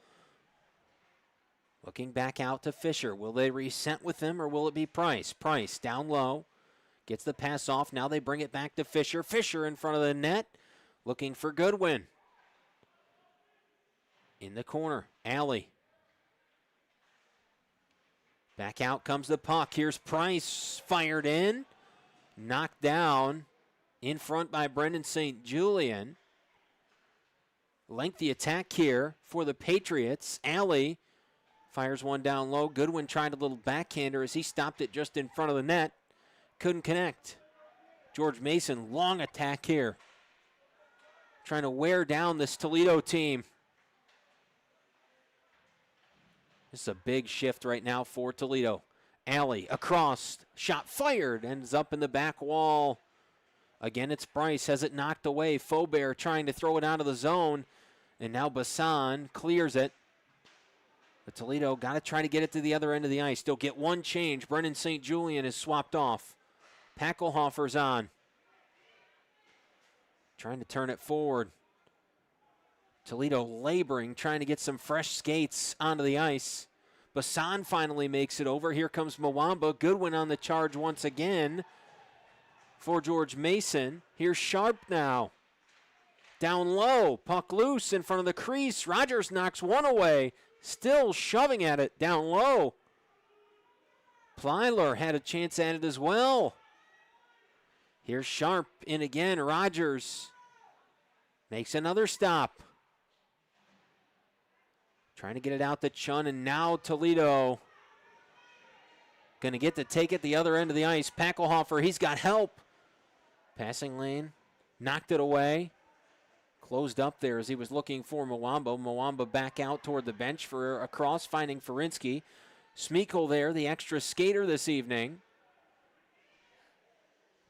Looking back out to Fisher. Will they reset with him or will it be Price? Price down low. Gets the pass off. Now they bring it back to Fisher. Fisher in front of the net. Looking for Goodwin. In the corner. Alley. Back out comes the puck. Here's Price. Fired in. Knocked down. In front by Brendan St. Julian. Lengthy attack here for the Patriots. Alley fires one down low. Goodwin tried a little backhander as he stopped it just in front of the net. Couldn't connect. George Mason, long attack here. Trying to wear down this Toledo team. This is a big shift right now for Toledo. Alley across. Shot fired. Ends up in the back wall. Again, it's Bryce. Has it knocked away. Faubert trying to throw it out of the zone. And now Bassan clears it. But Toledo got to try to get it to the other end of the ice. They'll get one change. Brendan St. Julian is swapped off. Packelhofer's on. Trying to turn it forward. Toledo laboring, trying to get some fresh skates onto the ice. Bassan finally makes it over. Here comes Mwamba. Goodwin on the charge once again for George Mason. Here's Sharp now. Down low. Puck loose in front of the crease. Rogers knocks one away. Still shoving at it down low. Plyler had a chance at it as well. Here's Sharp in again. Rogers makes another stop. Trying to get it out to Chun, and now Toledo going to get to take it the other end of the ice. Packelhofer, he's got help. Passing lane, knocked it away. Closed up there as he was looking for Mwamba. Mwamba back out toward the bench for a cross, finding Ferinsky. Smeekle there, the extra skater this evening.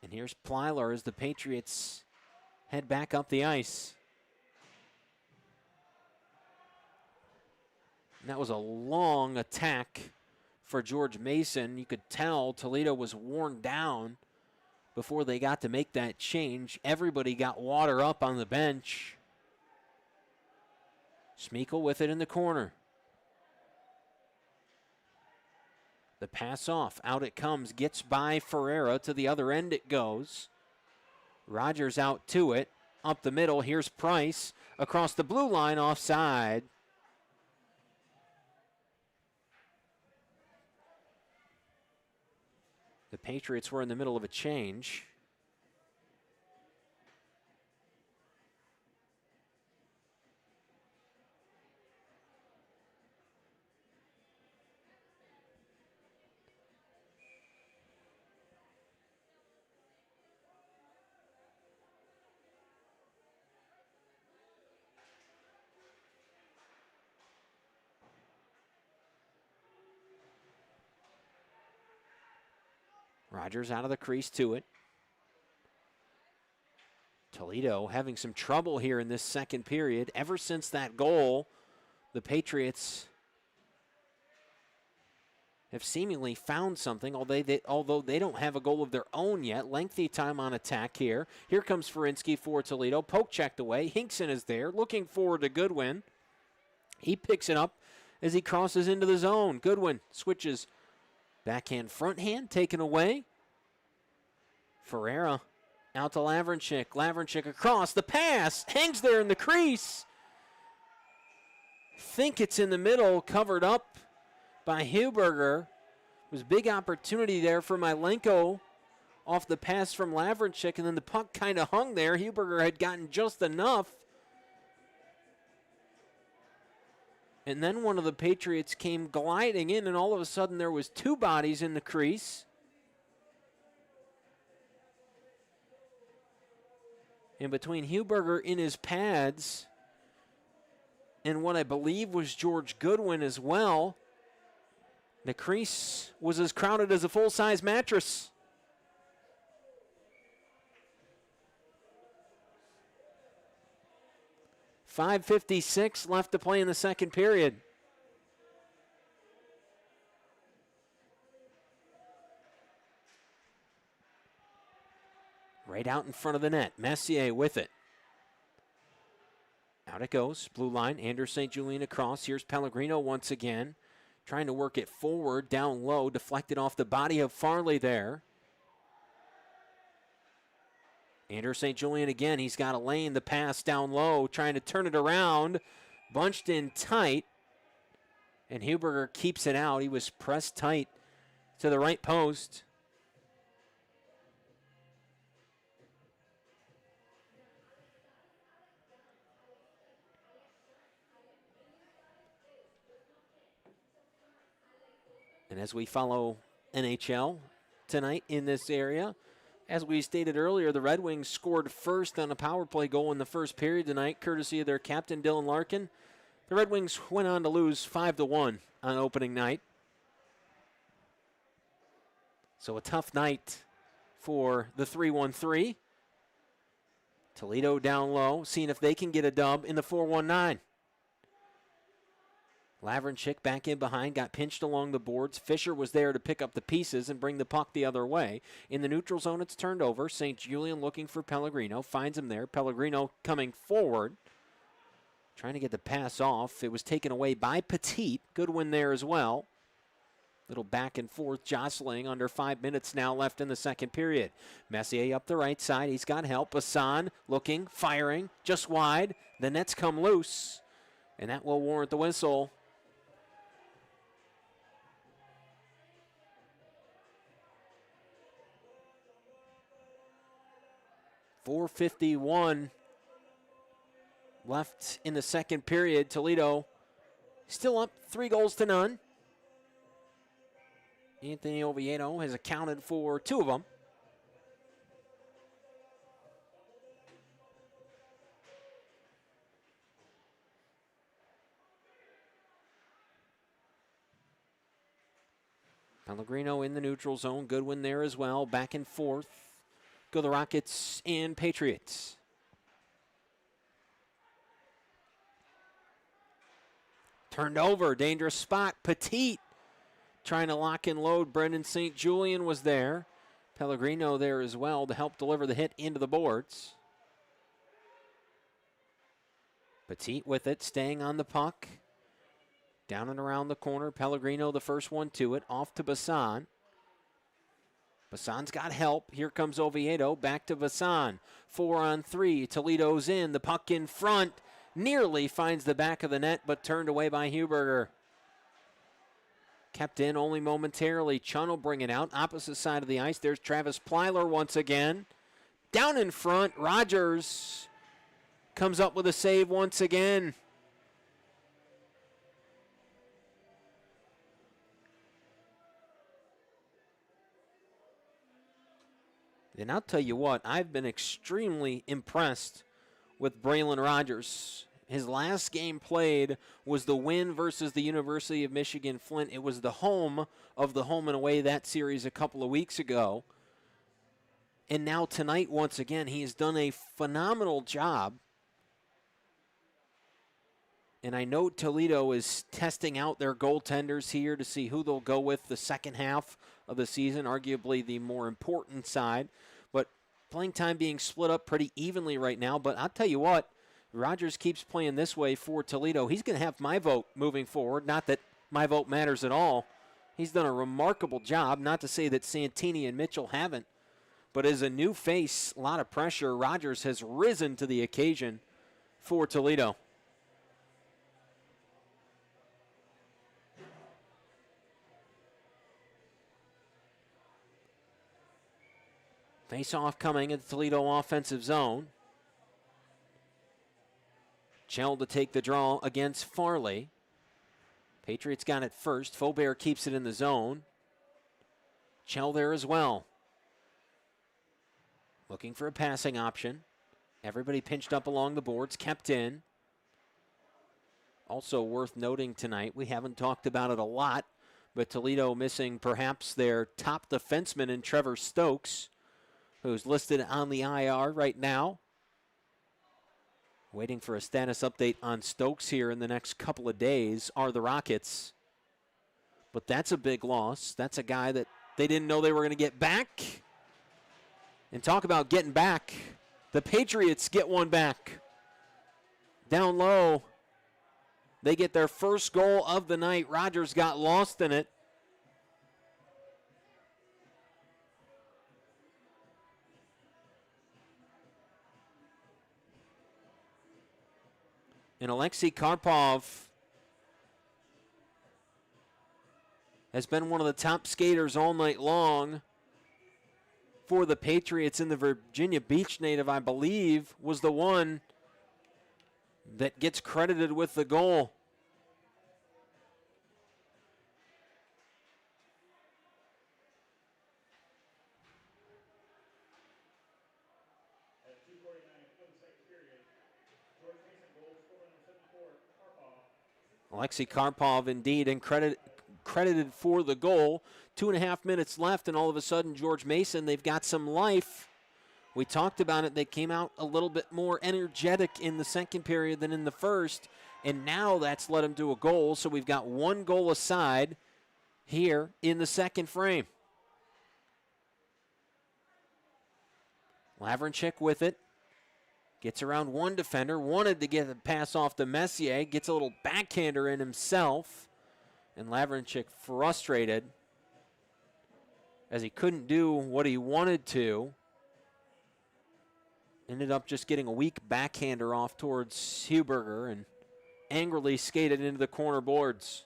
And here's Plyler as the Patriots head back up the ice. And that was a long attack for George Mason. You could tell Toledo was worn down before they got to make that change. Everybody got water up on the bench. Smeekle with it in the corner. The pass off. Out it comes. Gets by Ferreira. To the other end it goes. Rogers out to it. Up the middle. Here's Price. Across the blue line. Offside. The Patriots were in the middle of a change. Rogers out of the crease to it. Toledo having some trouble here in this second period. Ever since that goal, the Patriots have seemingly found something, although they don't have a goal of their own yet. Lengthy time on attack here. Here comes Ferinsky for Toledo. Poke checked away. Hinkson is there, looking forward to Goodwin. He picks it up as he crosses into the zone. Goodwin switches. Backhand, front hand, taken away. Ferreira out to Lavrenchik. Lavrenchik across. The pass hangs there in the crease. Think it's in the middle, covered up by Huberger. Was big opportunity there for Milenko off the pass from Lavrenchik, and then the puck kind of hung there. Huberger had gotten just enough. And then one of the Patriots came gliding in, and all of a sudden there was two bodies in the crease. And between Huberger in his pads and what I believe was George Goodwin as well, the crease was as crowded as a full-size mattress. .556 left to play in the second period. Right out in front of the net. Messier with it. Out it goes. Blue line. Anders St. Julian across. Here's Pellegrino once again. Trying to work it forward, down low. Deflected off the body of Farley there. Anders St. Julian again. He's got a lane. The pass down low. Trying to turn it around. Bunched in tight. And Huberger keeps it out. He was pressed tight to the right post. And as we follow NHL tonight in this area, as we stated earlier, the Red Wings scored first on a power play goal in the first period tonight, courtesy of their captain, Dylan Larkin. The Red Wings went on to lose 5-1 on opening night. So a tough night for the 3-1-3. Toledo down low, seeing if they can get a dub in the 4-1-9. Lavrenchik back in behind, got pinched along the boards. Fisher was there to pick up the pieces and bring the puck the other way. In the neutral zone, it's turned over. St. Julian looking for Pellegrino, finds him there. Pellegrino coming forward, trying to get the pass off. It was taken away by Petit. Goodwin there as well. Little back and forth jostling. Under 5 minutes now left in the second period. Messier up the right side. He's got help. Hassan looking, firing, just wide. The nets come loose, and that will warrant the whistle. .451 left in the second period. Toledo still up 3-0. Anthony Oviedo has accounted for 2 of them. Pellegrino in the neutral zone. Goodwin there as well. Back and forth. Go the Rockets and Patriots. Turned over. Dangerous spot. Petit trying to lock and load. Brendan St. Julian was there. Pellegrino there as well to help deliver the hit into the boards. Petit with it, staying on the puck. Down and around the corner. Pellegrino the first one to it. Off to Bassan. Bassan's got help. Here comes Oviedo. Back to Bassan. 4-on-3. Toledo's in. The puck in front. Nearly finds the back of the net, but turned away by Huberger. Kept in only momentarily. Chun will bring it out. Opposite side of the ice. There's Travis Plyler once again. Down in front. Rogers comes up with a save once again. And I'll tell you what, I've been extremely impressed with Braylon Rogers. His last game played was the win versus the University of Michigan Flint. It was the home of the home and away that series a couple of weeks ago. And now tonight, once again, he has done a phenomenal job. And I know Toledo is testing out their goaltenders here to see who they'll go with the second half of the season, arguably the more important side. But playing time being split up pretty evenly right now. But I'll tell you what, Rogers keeps playing this way for Toledo. He's going to have my vote moving forward. Not that my vote matters at all. He's done a remarkable job. Not to say that Santini and Mitchell haven't. But as a new face, a lot of pressure, Rogers has risen to the occasion for Toledo. Face-off coming at the Toledo offensive zone. Chell to take the draw against Farley. Patriots got it first. Faubert keeps it in the zone. Chell there as well. Looking for a passing option. Everybody pinched up along the boards, kept in. Also worth noting tonight, we haven't talked about it a lot, but Toledo missing perhaps their top defenseman in Trevor Stokes, who's listed on the IR right now. Waiting for a status update on Stokes here in the next couple of days are the Rockets. But that's a big loss. That's a guy that they didn't know they were going to get back. And talk about getting back. The Patriots get one back. Down low, they get their first goal of the night. Rogers got lost in it. And Alexei Karpov has been one of the top skaters all night long for the Patriots. In the Virginia Beach native, I believe, was the one that gets credited with the goal. Alexei Karpov indeed, and credited for the goal. 2.5 minutes left, and all of a sudden, George Mason, they've got some life. We talked about it. They came out a little bit more energetic in the second period than in the first, and now that's led them to a goal. So we've got one goal aside here in the second frame. Lavrinchik with it. Gets around one defender, wanted to get a pass off to Messier, gets a little backhander in himself, and Lavrinchik frustrated as he couldn't do what he wanted to. Ended up just getting a weak backhander off towards Huberger and angrily skated into the corner boards.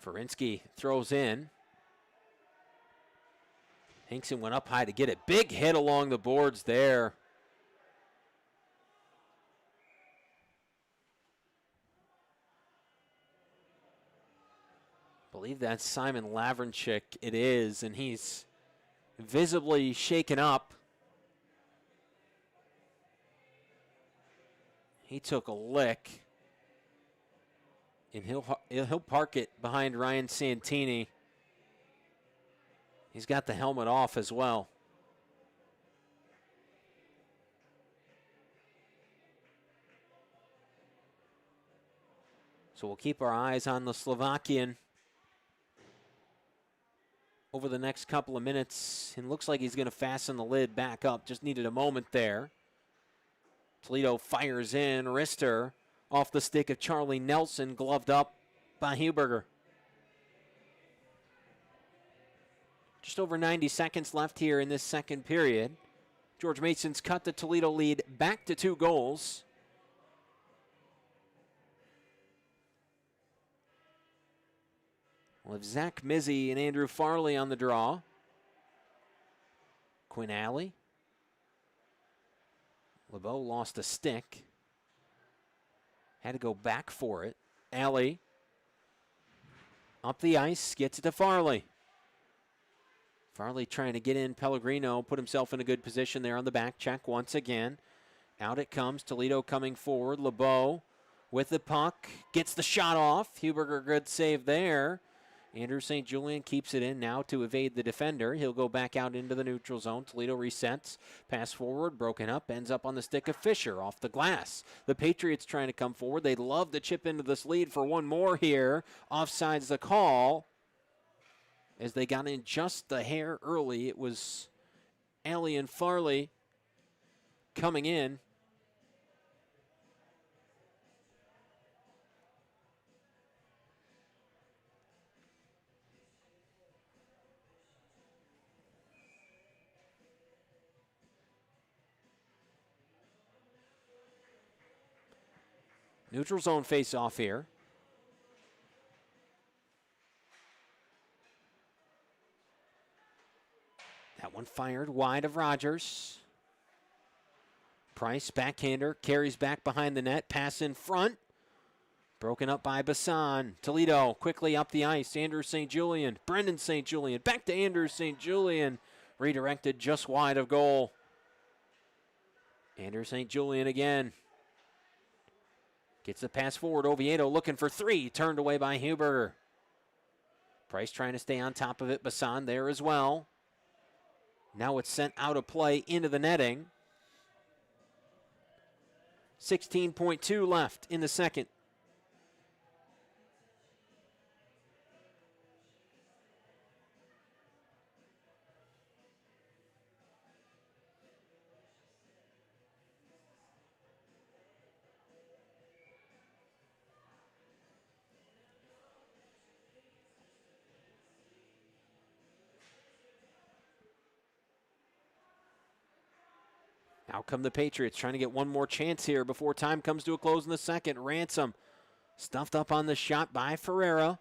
Ferinsky throws in. Hinkson went up high to get it. Big hit along the boards there. believe that's Simon Lavrenchik. It is, and he's visibly shaken up. He took a lick, and he'll park it behind Ryan Santini. He's got the helmet off as well. So we'll keep our eyes on the Slovakian over the next couple of minutes. And looks like he's going to fasten the lid back up. Just needed a moment there. Toledo fires in. Rister off the stick of Charlie Nelson, gloved up by Huberger. Just over 90 seconds left here in this second period. George Mason's cut the Toledo lead back to 2 goals. We'll have Zach Mizzy and Andrew Farley on the draw. Quinn Alley. LeBeau lost a stick. Had to go back for it. Alley up the ice, gets it to Farley. Farley trying to get in. Pellegrino put himself in a good position there on the back check once again. Out it comes. Toledo coming forward. LeBeau with the puck. Gets the shot off. Huberger, good save there. Andrew St. Julian keeps it in now to evade the defender. He'll go back out into the neutral zone. Toledo resets. Pass forward, broken up, ends up on the stick of Fisher off the glass. The Patriots trying to come forward. They'd love to chip into this lead for one more here. Offside's the call. As they got in just the hair early, it was Alley and Farley coming in. Neutral zone face-off here. That one fired wide of Rogers. Price, backhander, carries back behind the net. Pass in front. Broken up by Bassan. Toledo quickly up the ice. Andrew St. Julian. Brendan St. Julian. Back to Andrew St. Julian. Redirected just wide of goal. Andrew St. Julian again. Gets the pass forward. Oviedo looking for 3. Turned away by Huberger. Price trying to stay on top of it. Bassan there as well. Now it's sent out of play into the netting. 16.2 left in the second. Out come the Patriots, trying to get one more chance here before time comes to a close in the second. Ransom stuffed up on the shot by Ferreira.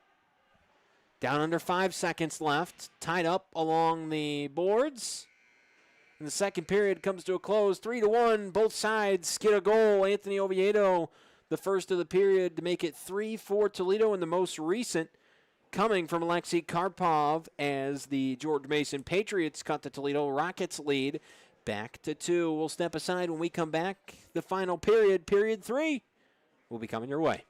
Down under 5 seconds left. Tied up along the boards. And the second period comes to a close. 3-1. Both sides get a goal. Anthony Oviedo, the first of the period, to make it 3-4 Toledo, and the most recent coming from Alexei Karpov as the George Mason Patriots cut the Toledo Rockets lead back to 2. We'll step aside when we come back. The final period, period 3, will be coming your way.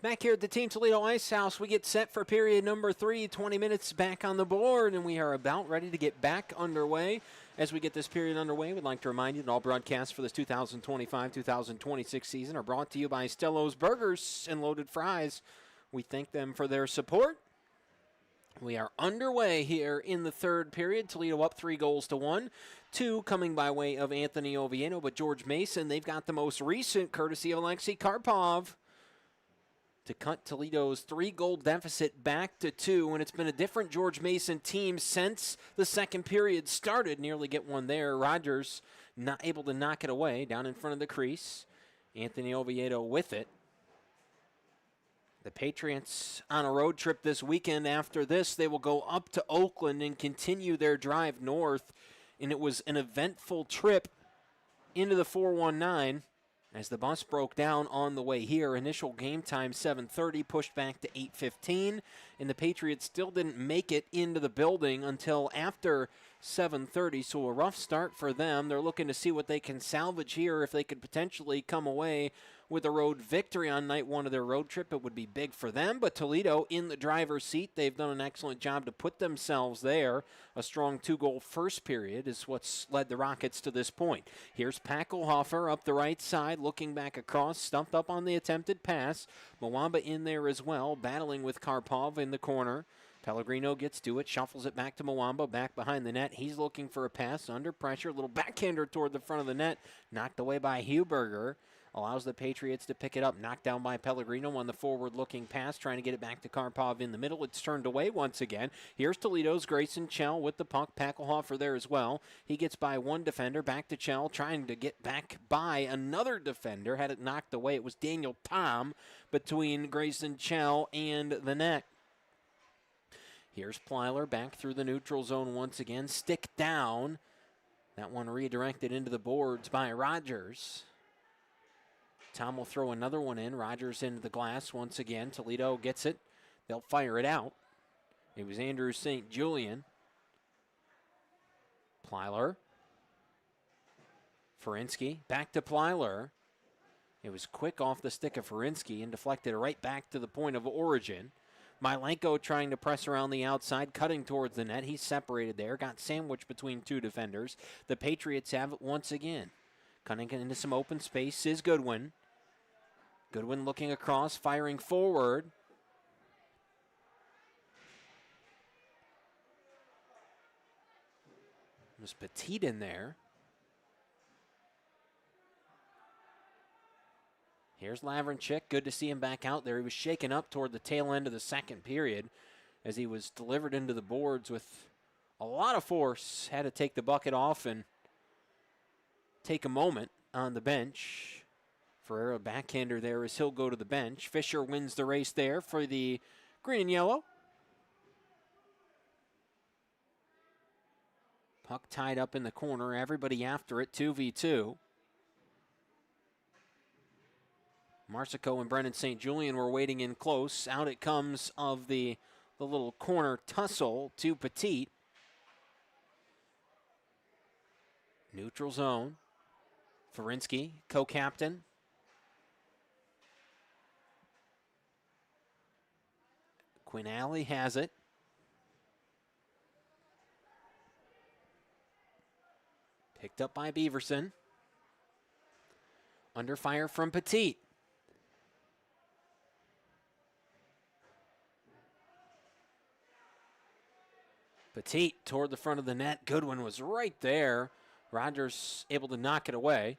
Back here at the Team Toledo Ice House, we get set for period number 3, 20 minutes back on the board, and we are about ready to get back underway. As we get this period underway, we'd like to remind you that all broadcasts for this 2025-2026 season are brought to you by Stello's Burgers and Loaded Fries. We thank them for their support. We are underway here in the third period. Toledo up 3-1. 2 coming by way of Anthony Oviedo, but George Mason, they've got the most recent courtesy of Alexei Karpov to cut Toledo's 3-goal deficit back to 2, and it's been a different George Mason team since the second period started. Nearly get one there. Rogers not able to knock it away down in front of the crease. Anthony Oviedo with it. The Patriots on a road trip this weekend. After this, they will go up to Oakland and continue their drive north, and it was an eventful trip into the 419. As the bus broke down on the way here, initial game time 7:30, pushed back to 8:15, and the Patriots still didn't make it into the building until after 7:30, so a rough start for them. They're looking to see what they can salvage here. If they could potentially come away with a road victory on night 1 of their road trip, it would be big for them. But Toledo in the driver's seat, they've done an excellent job to put themselves there. A strong 2-goal first period is what's led the Rockets to this point. Here's Packelhofer up the right side, looking back across, stumped up on the attempted pass. Mwamba in there as well, battling with Karpov in the corner. Pellegrino gets to it, shuffles it back to Mwamba, back behind the net. He's looking for a pass under pressure. A little backhander toward the front of the net, knocked away by Huberger. Allows the Patriots to pick it up. Knocked down by Pellegrino on the forward-looking pass, trying to get it back to Karpov in the middle. It's turned away once again. Here's Toledo's Grayson Chell with the puck. Packelhofer there as well. He gets by one defender. Back to Chell, trying to get back by another defender. Had it knocked away. It was Daniel Tom between Grayson Chell and the net. Here's Plyler back through the neutral zone once again. Stick down. That one redirected into the boards by Rogers. Tom will throw another one in. Rogers into the glass once again. Toledo gets it. They'll fire it out. It was Andrew St. Julian. Plyler. Ferinsky. Back to Plyler. It was quick off the stick of Ferinsky and deflected right back to the point of origin. Milenko trying to press around the outside, cutting towards the net. He's separated there. Got sandwiched between 2 defenders. The Patriots have it once again. Cutting into some open space is Goodwin. Goodwin looking across, firing forward. There's Petit in there. Here's Lavrenchik. Good to see him back out there. He was shaken up toward the tail end of the second period as he was delivered into the boards with a lot of force. Had to take the bucket off and take a moment on the bench. Ferreira backhander there as he'll go to the bench. Fisher wins the race there for the green and yellow. Puck tied up in the corner. Everybody after it, 2v2. Marsico and Brennan St. Julian were waiting in close. Out it comes of the little corner tussle to Petit. Neutral zone. Ferinsky, co-captain. Quinn Alley has it. Picked up by Beaverson. Under fire from Petit. Petit toward the front of the net. Goodwin was right there. Rogers able to knock it away.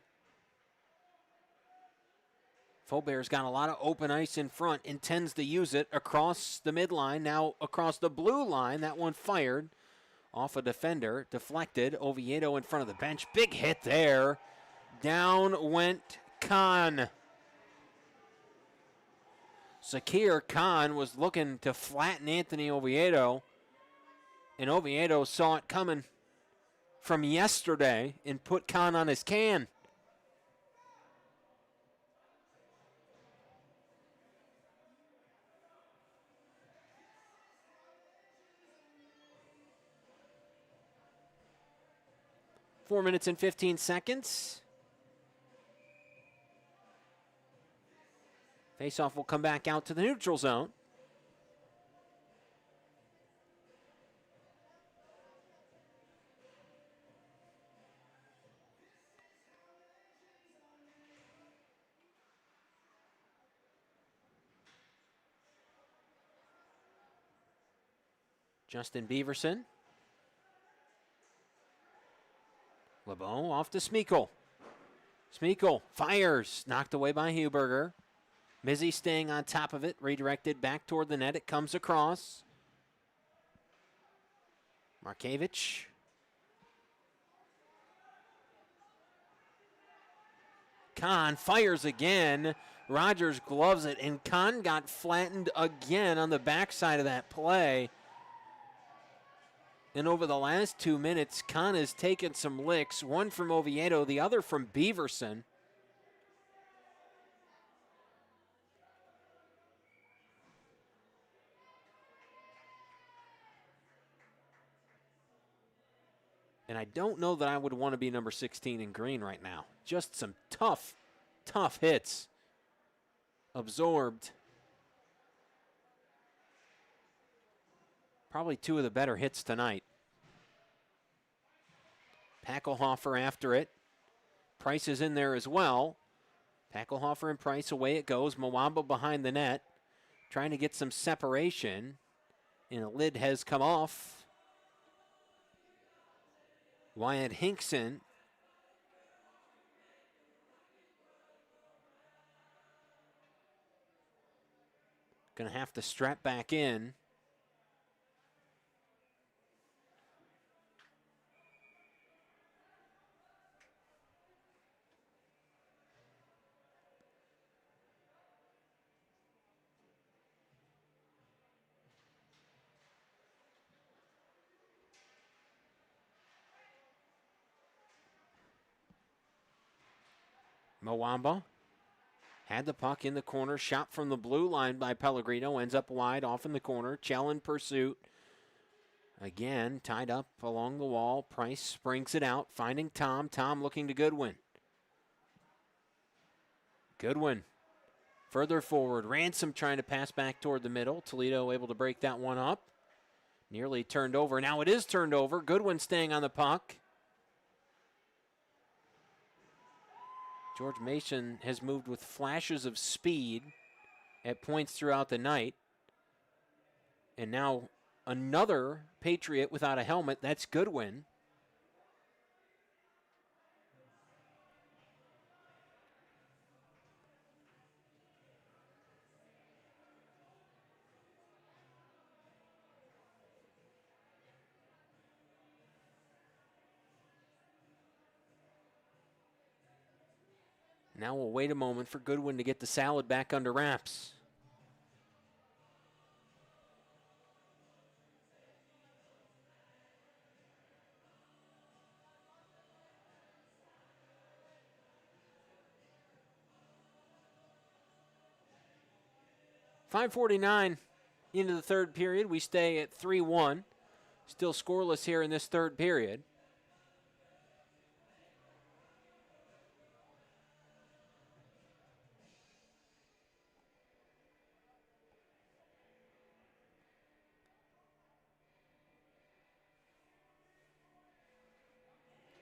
Faubert's got a lot of open ice in front, intends to use it across the midline, now across the blue line. That one fired off a defender, deflected. Oviedo in front of the bench. Big hit there. Down went Khan. Zakir Khan was looking to flatten Anthony Oviedo, and Oviedo saw it coming from yesterday and put Khan on his can. Four minutes and 15 seconds. Faceoff will come back out to the neutral zone. Justin Beaverson. LeBeau off to Smeekle. Smeekle fires, knocked away by Huberger. Mizzy staying on top of it, redirected back toward the net. It comes across. Markevich. Kahn fires again. Rogers gloves it, and Kahn got flattened again on the backside of that play. And over the last 2 minutes, Kahn has taken some licks, one from Oviedo, the other from Beaverson. And I don't know that I would want to be number 16 in green right now. Just some tough, tough hits. Absorbed. Probably two of the better hits tonight. Packelhofer after it. Price is in there as well. Packelhofer and Price, away it goes. Mwamba behind the net. Trying to get some separation. And a lid has come off. Wyatt Hinkson. Going to have to strap back in. Mwamba had the puck in the corner, shot from the blue line by Pellegrino, ends up wide off in the corner. Chell in pursuit. Again, tied up along the wall. Price springs it out, finding Tom. Tom looking to Goodwin. Goodwin further forward. Ransom trying to pass back toward the middle. Toledo able to break that one up. Nearly turned over. Now it is turned over. Goodwin staying on the puck. George Mason has moved with flashes of speed at points throughout the night. And now another Patriot without a helmet. That's Goodwin. Now we'll wait a moment for Goodwin to get the salad back under wraps. .549 into the third period. We stay at 3-1. Still scoreless here in this third period.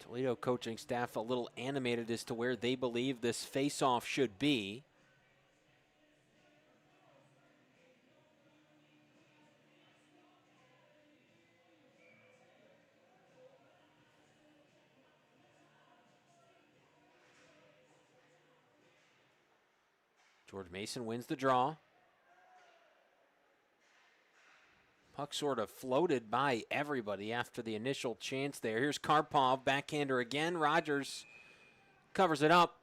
Toledo coaching staff a little animated as to where they believe this face-off should be. George Mason wins the draw. Puck sort of floated by everybody after the initial chance there. Here's Karpov, backhander again. Rogers covers it up.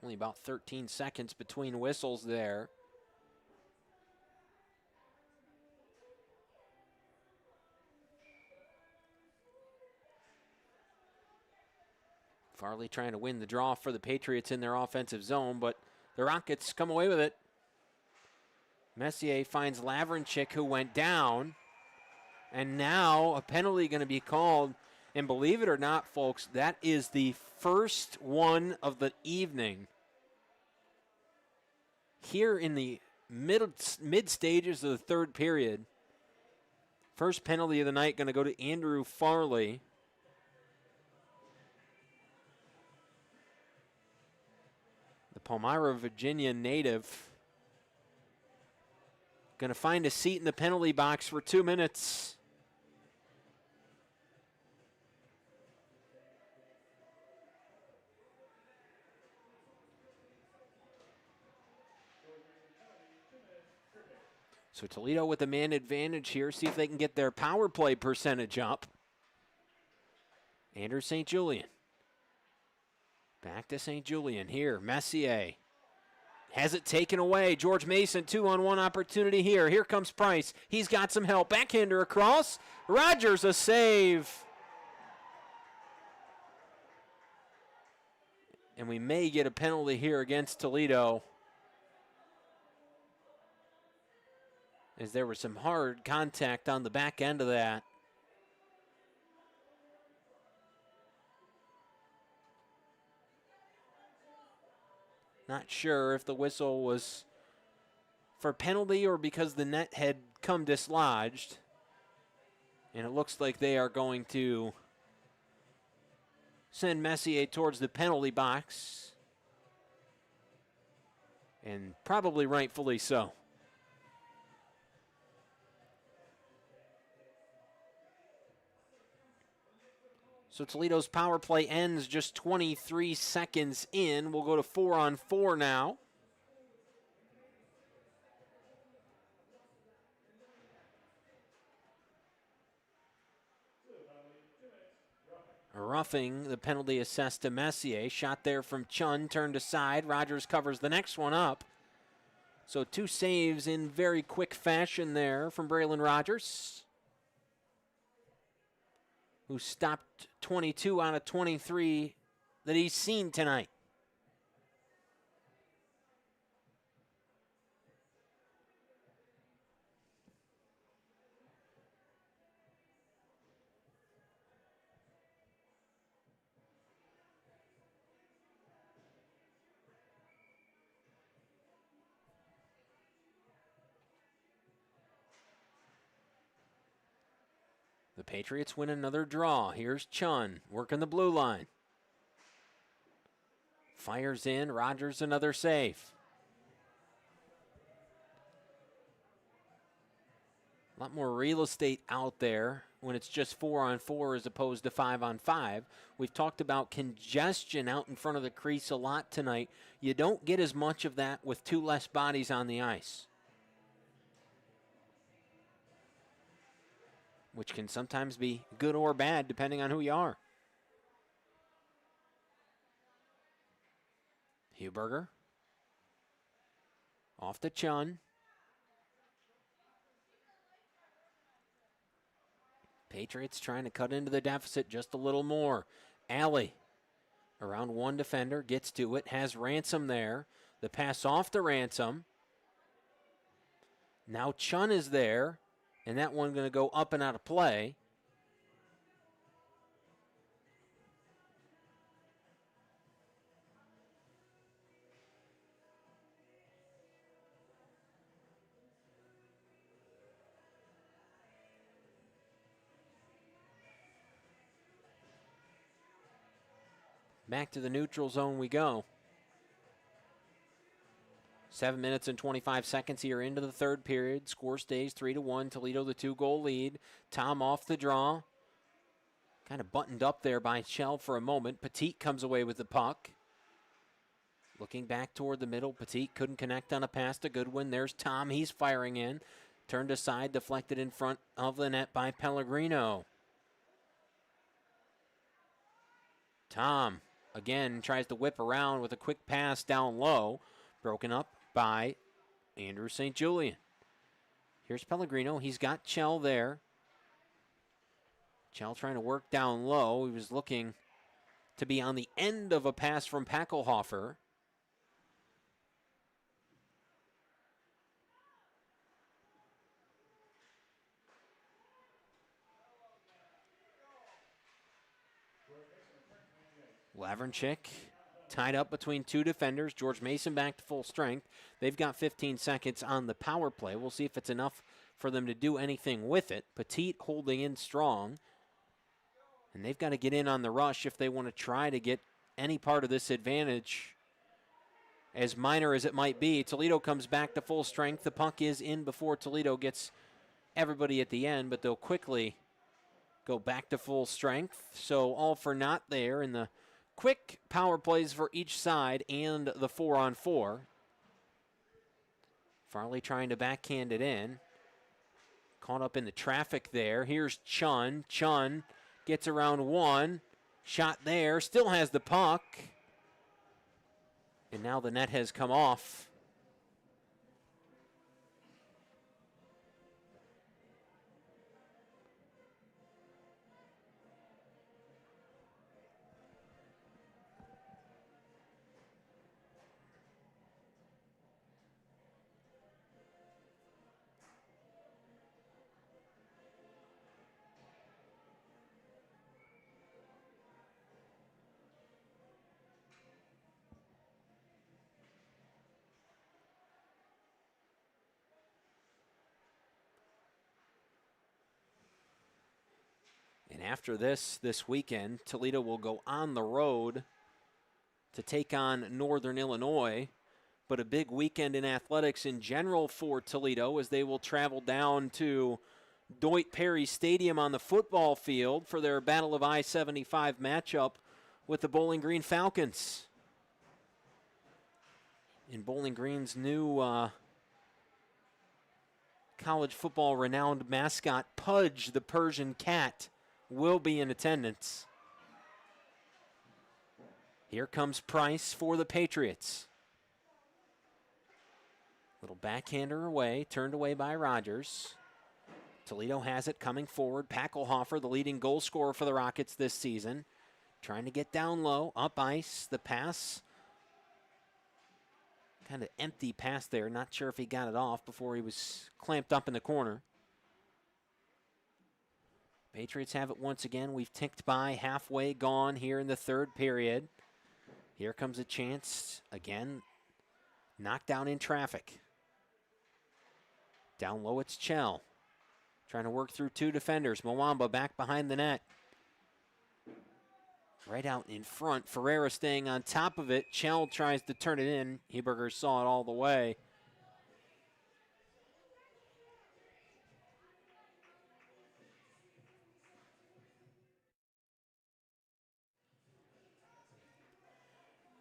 Only about 13 seconds between whistles there. Farley trying to win the draw for the Patriots in their offensive zone, but the Rockets come away with it. Messier finds Lavrinchik, who went down. And now a penalty going to be called. And believe it or not, folks, that is the first one of the evening. Here in the mid stages of the third period, first penalty of the night going to go to Andrew Farley. The Palmyra, Virginia native. Going to find a seat in the penalty box for 2 minutes. So Toledo with the man advantage here. See if they can get their power play percentage up. Andrew St. Julian. Back to St. Julian here. Messier has it taken away. George Mason, 2-on-1 opportunity here. Here comes Price. He's got some help. Backhander across. Rogers a save. And we may get a penalty here against Toledo, as there was some hard contact on the back end of that. Not sure if the whistle was for penalty or because the net had come dislodged. And it looks like they are going to send Messier towards the penalty box. And probably rightfully so. So Toledo's power play ends just 23 seconds in. We'll go to 4-on-4 now. A roughing, the penalty assessed to Messier. Shot there from Chun, turned aside. Rogers covers the next one up. So 2 saves in very quick fashion there from Braylon Rogers, who stopped 22 out of 23 that he's seen tonight. The Patriots win another draw. Here's Chun working the blue line. Fires in. Rogers another save. A lot more real estate out there when it's just 4-on-4 as opposed to 5-on-5. We've talked about congestion out in front of the crease a lot tonight. You don't get as much of that with 2 less bodies on the ice, which can sometimes be good or bad depending on who you are. Huberger. Off to Chun. Patriots trying to cut into the deficit just a little more. Alley around one defender, gets to it, has Ransom there. The pass off to Ransom. Now Chun is there, and that one going to go up and out of play. Back to the neutral zone we go. 7 minutes and 25 seconds here into the third period. Score stays 3-1. Toledo the 2-goal lead. Tom off the draw. Kind of buttoned up there by Shell for a moment. Petit comes away with the puck. Looking back toward the middle. Petit couldn't connect on a pass to Goodwin. There's Tom. He's firing in. Turned aside, deflected in front of the net by Pellegrino. Tom again tries to whip around with a quick pass down low. Broken up by Andrew St. Julian. Here's Pellegrino. He's got Chell there. Chell trying to work down low. He was looking to be on the end of a pass from Packelhofer. Lavrenchik tied up between two defenders. George Mason back to full strength. They've got 15 seconds on the power play. We'll see if it's enough for them to do anything with it. Petit holding in strong. And they've got to get in on the rush if they want to try to get any part of this advantage, as minor as it might be. Toledo comes back to full strength. The puck is in before Toledo gets everybody at the end, but they'll quickly go back to full strength. So all for naught there in the quick power plays for each side and the 4-on-4. Farley trying to backhand it in. Caught up in the traffic there. Here's Chun. Chun gets around one. Shot there. Still has the puck. And now the net has come off. And after this weekend, Toledo will go on the road to take on Northern Illinois. But a big weekend in athletics in general for Toledo, as they will travel down to Deutsch Perry Stadium on the football field for their Battle of I-75 matchup with the Bowling Green Falcons. In Bowling Green's new college football renowned mascot, Pudge the Persian cat, will be in attendance. Here comes Price for the Patriots. Little backhander away, turned away by Rogers. Toledo has it coming forward. Packelhofer, the leading goal scorer for the Rockets this season, trying to get down low, up ice. The pass, kind of empty pass there. Not sure if he got it off before he was clamped up in the corner. Patriots have it once again. We've ticked by halfway gone here in the third period. Here comes a chance again. Knocked down in traffic. Down low, it's Chell. Trying to work through two defenders. Mwamba back behind the net. Right out in front. Ferreira staying on top of it. Chell tries to turn it in. Heberger saw it all the way.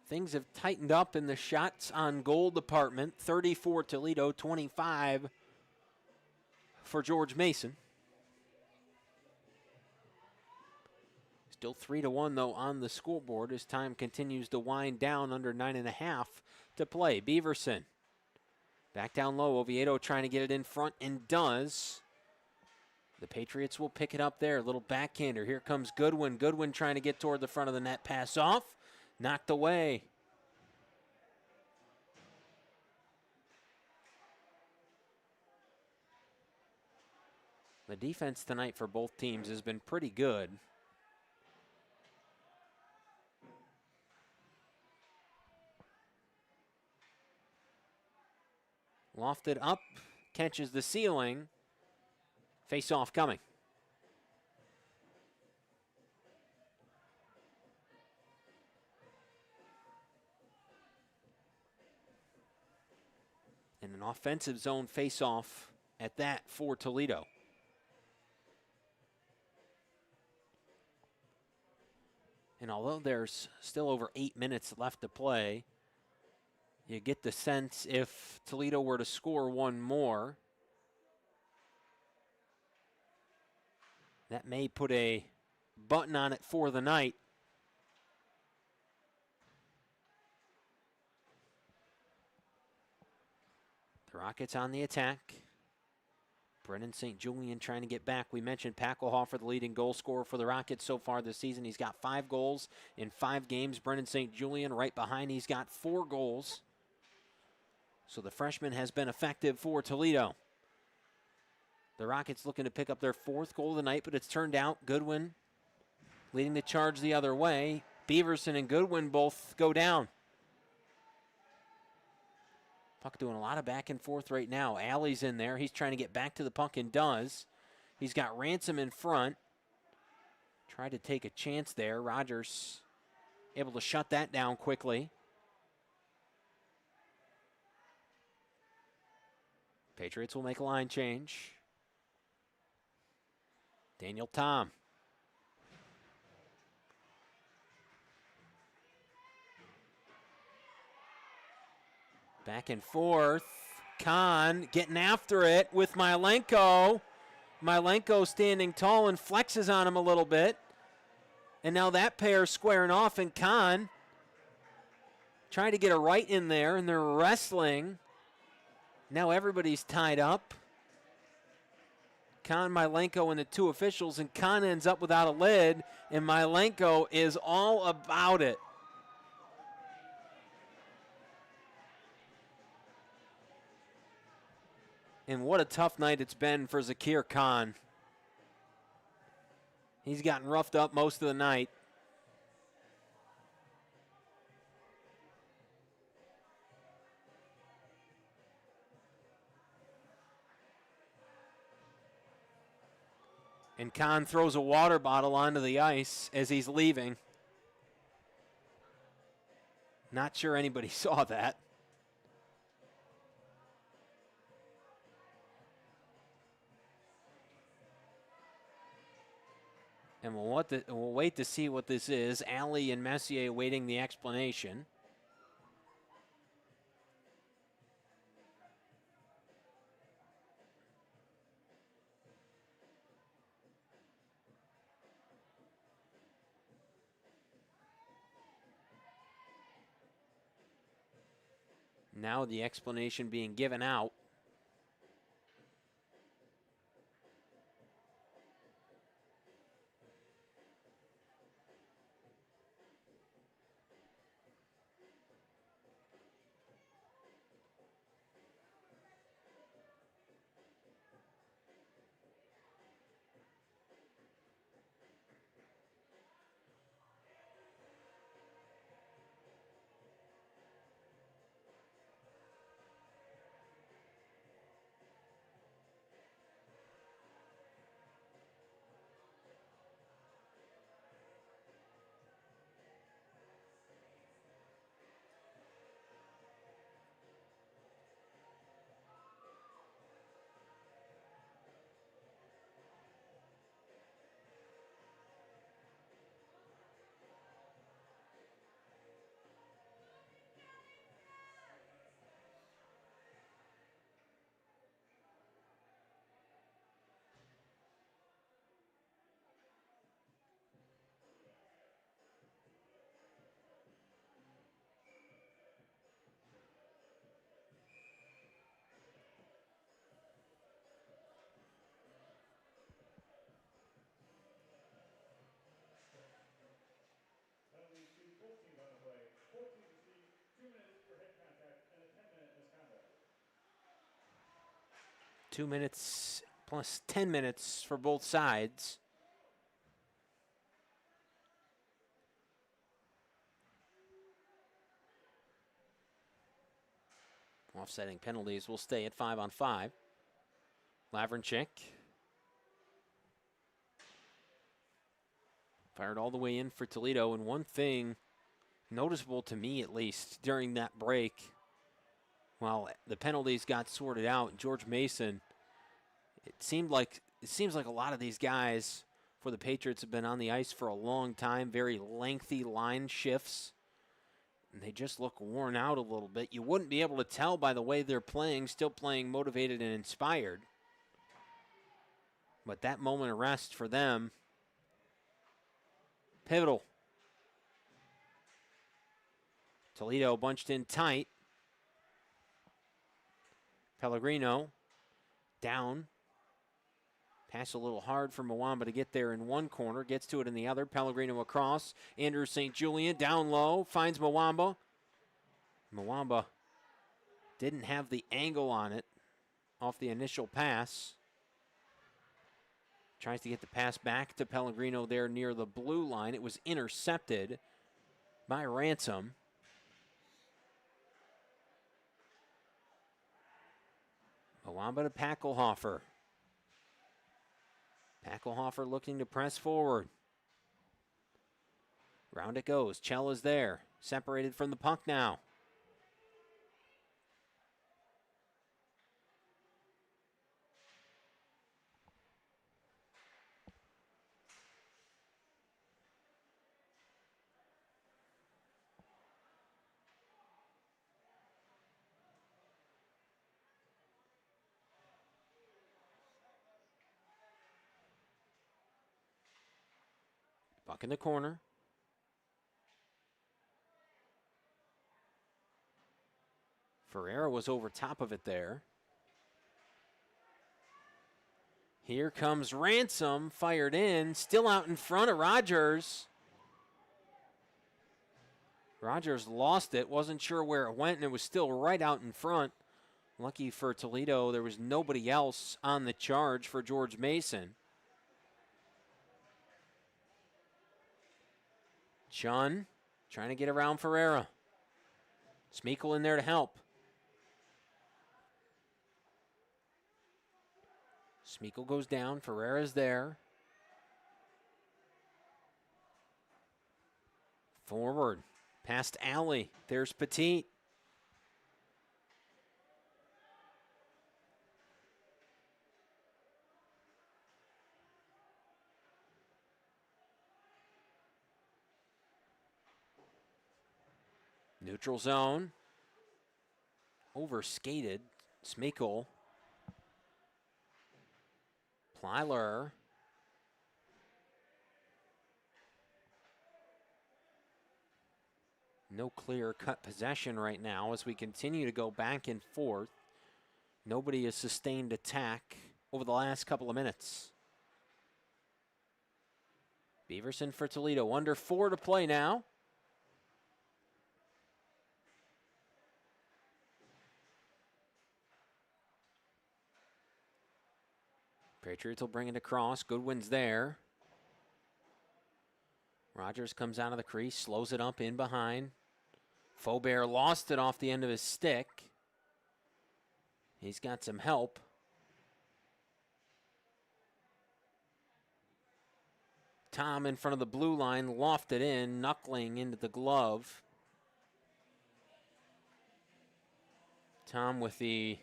Things have tightened up in the shots on goal department. 34 Toledo, 25 for George Mason. Still 3-1 though on the scoreboard as time continues to wind down, under 9.5 to play. Beaverson back down low. Oviedo trying to get it in front and does. The Patriots will pick it up there. Little backhander. Here comes Goodwin. Goodwin trying to get toward the front of the net. Pass off. Knocked away. The defense tonight for both teams has been pretty good. Lofted up, catches the ceiling. Face off coming. And an offensive zone face-off at that for Toledo. And although there's still over 8 minutes left to play, you get the sense if Toledo were to score one more, that may put a button on it for the night. The Rockets on the attack. Brennan St. Julian trying to get back. We mentioned Packelhofer, the leading goal scorer for the Rockets so far this season. He's got 5 goals in 5 games. Brennan St. Julian right behind. He's got 4 goals. So the freshman has been effective for Toledo. The Rockets looking to pick up their 4th goal of the night, but it's turned out. Goodwin leading the charge the other way. Beaverson and Goodwin both go down. Puck doing a lot of back and forth right now. Alley's in there. He's trying to get back to the puck and does. He's got Ransom in front. Tried to take a chance there. Rogers able to shut that down quickly. Patriots will make a line change. Daniel Tom. Back and forth. Kahn getting after it with Mylenko. Mylenko standing tall and flexes on him a little bit. And now that pair squaring off, and Kahn trying to get a right in there, and they're wrestling. Now everybody's tied up. Kahn, Mylenko, and the two officials, and Kahn ends up without a lid, and Mylenko is all about it. And what a tough night it's been for Zakir Khan. He's gotten roughed up most of the night. And Khan throws a water bottle onto the ice as he's leaving. Not sure anybody saw that. And we'll wait to see what this is. Alley and Messier awaiting the explanation. Now the explanation being given out. Penalties to both teams on the play. 14 received, 2 minutes for head contact, and a 10-minute misconduct. 2 minutes plus 10 minutes for both sides. Offsetting penalties will stay at 5-on-5. Lavrenchik fired all the way in for Toledo, and one thing noticeable to me, at least, during that break, while the penalties got sorted out, George Mason, it seems like a lot of these guys for the Patriots have been on the ice for a long time, very lengthy line shifts, and they just look worn out a little bit. You wouldn't be able to tell by the way they're playing, still playing motivated and inspired. But that moment of rest for them, pivotal. Toledo bunched in tight. Pellegrino down. Pass a little hard for Mwamba to get there in one corner. Gets to it in the other. Pellegrino across. Andrew St. Julian down low. Finds Mwamba. Mwamba didn't have the angle on it off the initial pass. Tries to get the pass back to Pellegrino there near the blue line. It was intercepted. by Ransom. Mwamba to Packelhofer. Packelhofer looking to press forward. Round it goes. Chell is there. Separated from the puck now. Puck in the corner. Ferreira was over top of it there. Here comes Ransom, fired in, still out in front of Rogers. Rogers lost it, wasn't sure where it went, and it was still right out in front. Lucky for Toledo, there was nobody else on the charge for George Mason. Chun trying to get around Ferreira. Smeekle in there to help. Smeekle goes down. Ferreira's there. Forward. Past Alley. There's Petit. Neutral zone. Overskated. Smeekle. Plyler. No clear-cut possession right now as we continue to go back and forth. Nobody has sustained attack over the last couple of minutes. Beaverson for Toledo. Under 4 to play now. Patriots will bring it across. Goodwin's there. Rogers comes out of the crease, slows it up in behind. Faubert lost it off the end of his stick. He's got some help. Tom in front of the blue line, lofted in, knuckling into the glove. Tom with the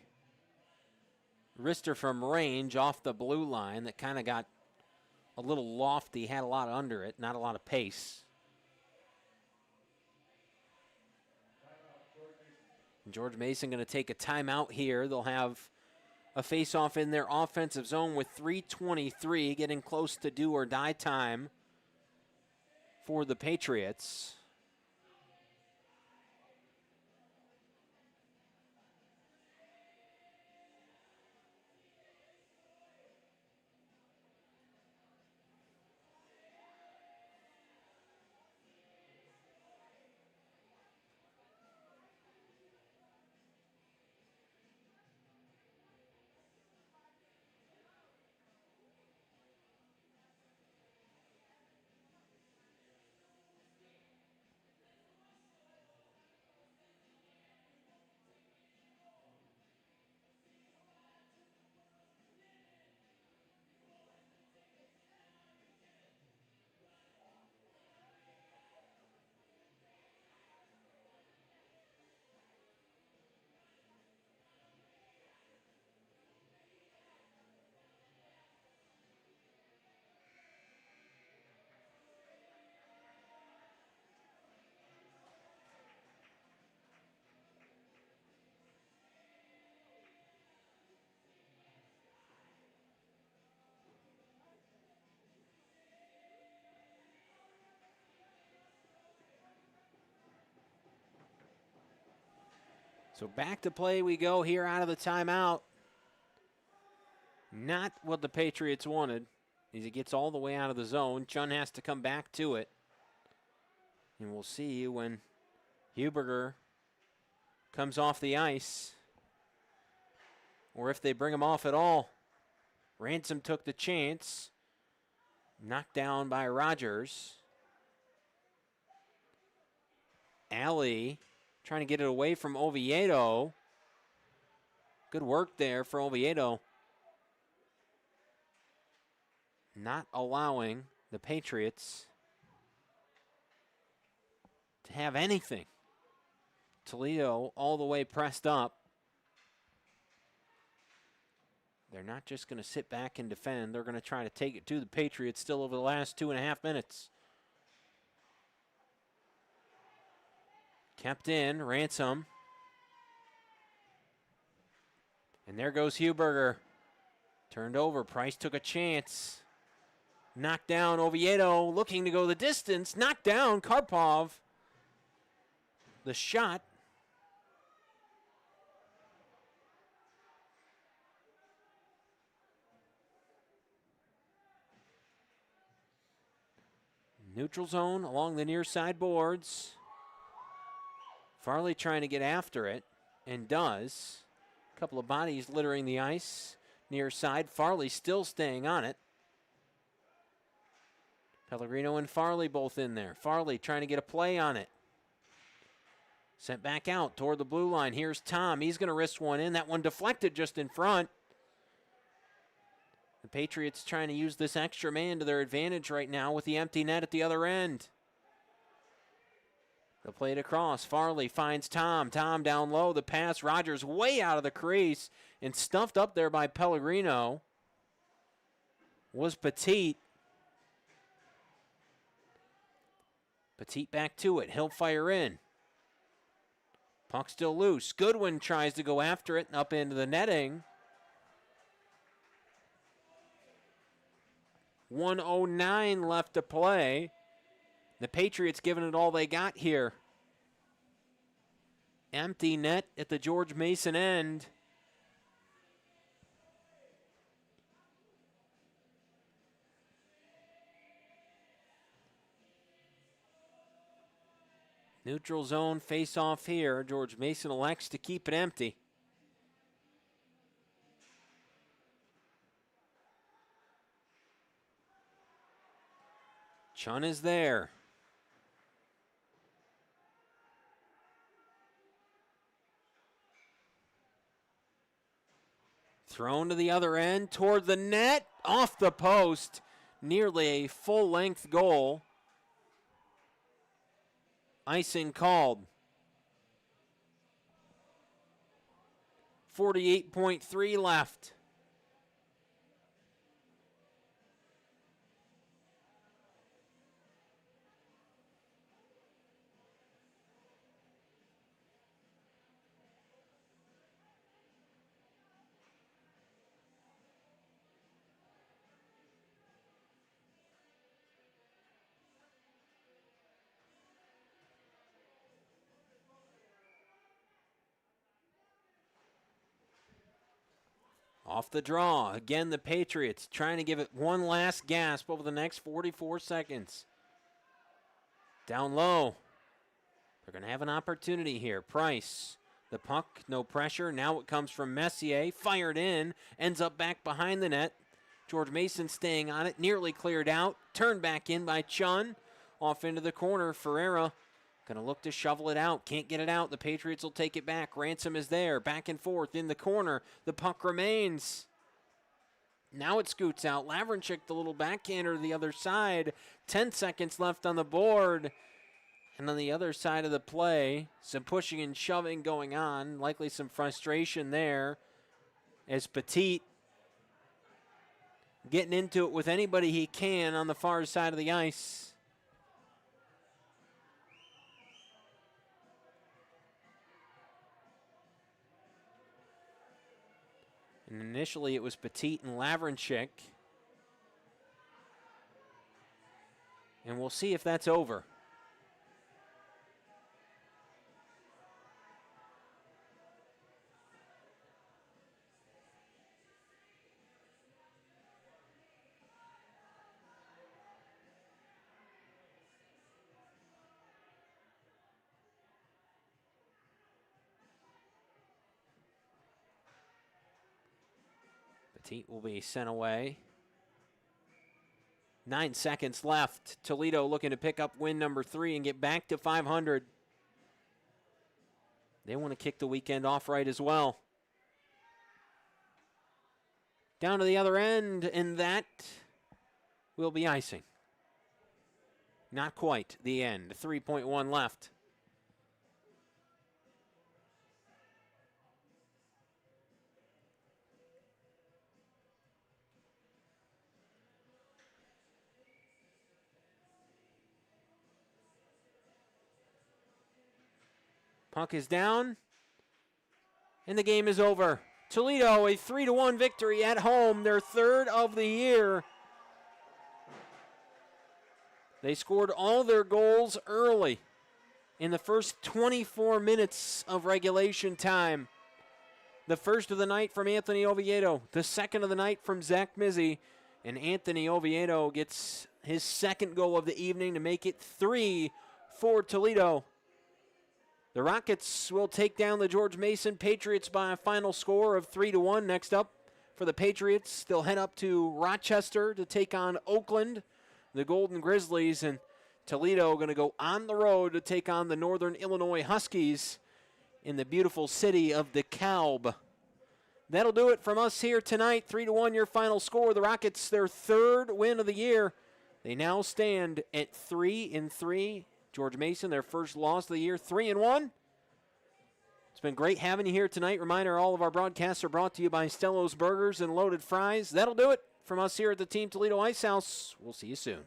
wrister from range off the blue line that kind of got a little lofty, had a lot under it, not a lot of pace. George Mason going to take a timeout here. They'll have a face-off in their offensive zone with 3:23, getting close to do or die time for the Patriots. So back to play we go here out of the timeout. Not what the Patriots wanted. As it gets all the way out of the zone, Chun has to come back to it. And we'll see when Huberger comes off the ice, or if they bring him off at all. Ransom took the chance. Knocked down by Rogers. Alley trying to get it away from Oviedo. Good work there for Oviedo. Not allowing the Patriots to have anything. Toledo all the way pressed up. They're not just going to sit back and defend. They're going to try to take it to the Patriots still over the last 2.5 minutes. Kept in, Ransom. And there goes Huberger. Turned over, Price took a chance. Knocked down Oviedo, looking to go the distance. Knocked down Karpov. The shot. Neutral zone along the near side boards. Farley trying to get after it, and does. A couple of bodies littering the ice. Near side, Farley still staying on it. Pellegrino and Farley both in there. Farley trying to get a play on it. Sent back out toward the blue line. Here's Tom. He's going to wrist one in. That one deflected just in front. The Patriots trying to use this extra man to their advantage right now with the empty net at the other end. They'll play it across. Farley finds Tom. Tom down low. The pass. Rogers way out of the crease and stuffed up there by Pellegrino. Was Petit. Petit back to it. He'll fire in. Puck still loose. Goodwin tries to go after it and up into the netting. 1:09 left to play. The Patriots giving it all they got here. Empty net at the George Mason end. Neutral zone face-off here. George Mason elects to keep it empty. Chun is there. Thrown to the other end, toward the net, off the post. Nearly a full-length goal. Icing called. 48.3 left. Off the draw. Again, the Patriots trying to give it one last gasp over the next 44 seconds. Down low. They're going to have an opportunity here. Price. The puck, no pressure. Now it comes from Messier. Fired in. Ends up back behind the net. George Mason staying on it. Nearly cleared out. Turned back in by Chun. Off into the corner. Ferreira going to look to shovel it out. Can't get it out. The Patriots will take it back. Ransom is there. Back and forth in the corner. The puck remains. Now it scoots out. Lavrenchik, the little backhander to the other side. 10 seconds left on the board. And on the other side of the play, some pushing and shoving going on. Likely some frustration there as Petit getting into it with anybody he can on the far side of the ice. And initially it was Petit and Lavrenchik. And we'll see if that's over. Petit will be sent away. 9 seconds left. Toledo looking to pick up win number 3 and get back to 500. They want to kick the weekend off right as well. Down to the other end, and that will be icing. Not quite the end. 3.1 left. Puck is down, and the game is over. Toledo, a 3-1 victory at home, their third of the year. They scored all their goals early in the first 24 minutes of regulation time. The first of the night from Anthony Oviedo, the second of the night from Zach Mizzi, and Anthony Oviedo gets his second goal of the evening to make it 3 for Toledo. The Rockets will take down the George Mason Patriots by a final score of 3-1. Next up for the Patriots, they'll head up to Rochester to take on Oakland, the Golden Grizzlies, and Toledo going to go on the road to take on the Northern Illinois Huskies in the beautiful city of DeKalb. That'll do it from us here tonight. 3-1 your final score. The Rockets, their third win of the year. They now stand at 3-3. George Mason, their first loss of the year, 3-1. It's been great having you here tonight. Reminder, all of our broadcasts are brought to you by Stello's Burgers and Loaded Fries. That'll do it from us here at the Team Toledo Ice House. We'll see you soon.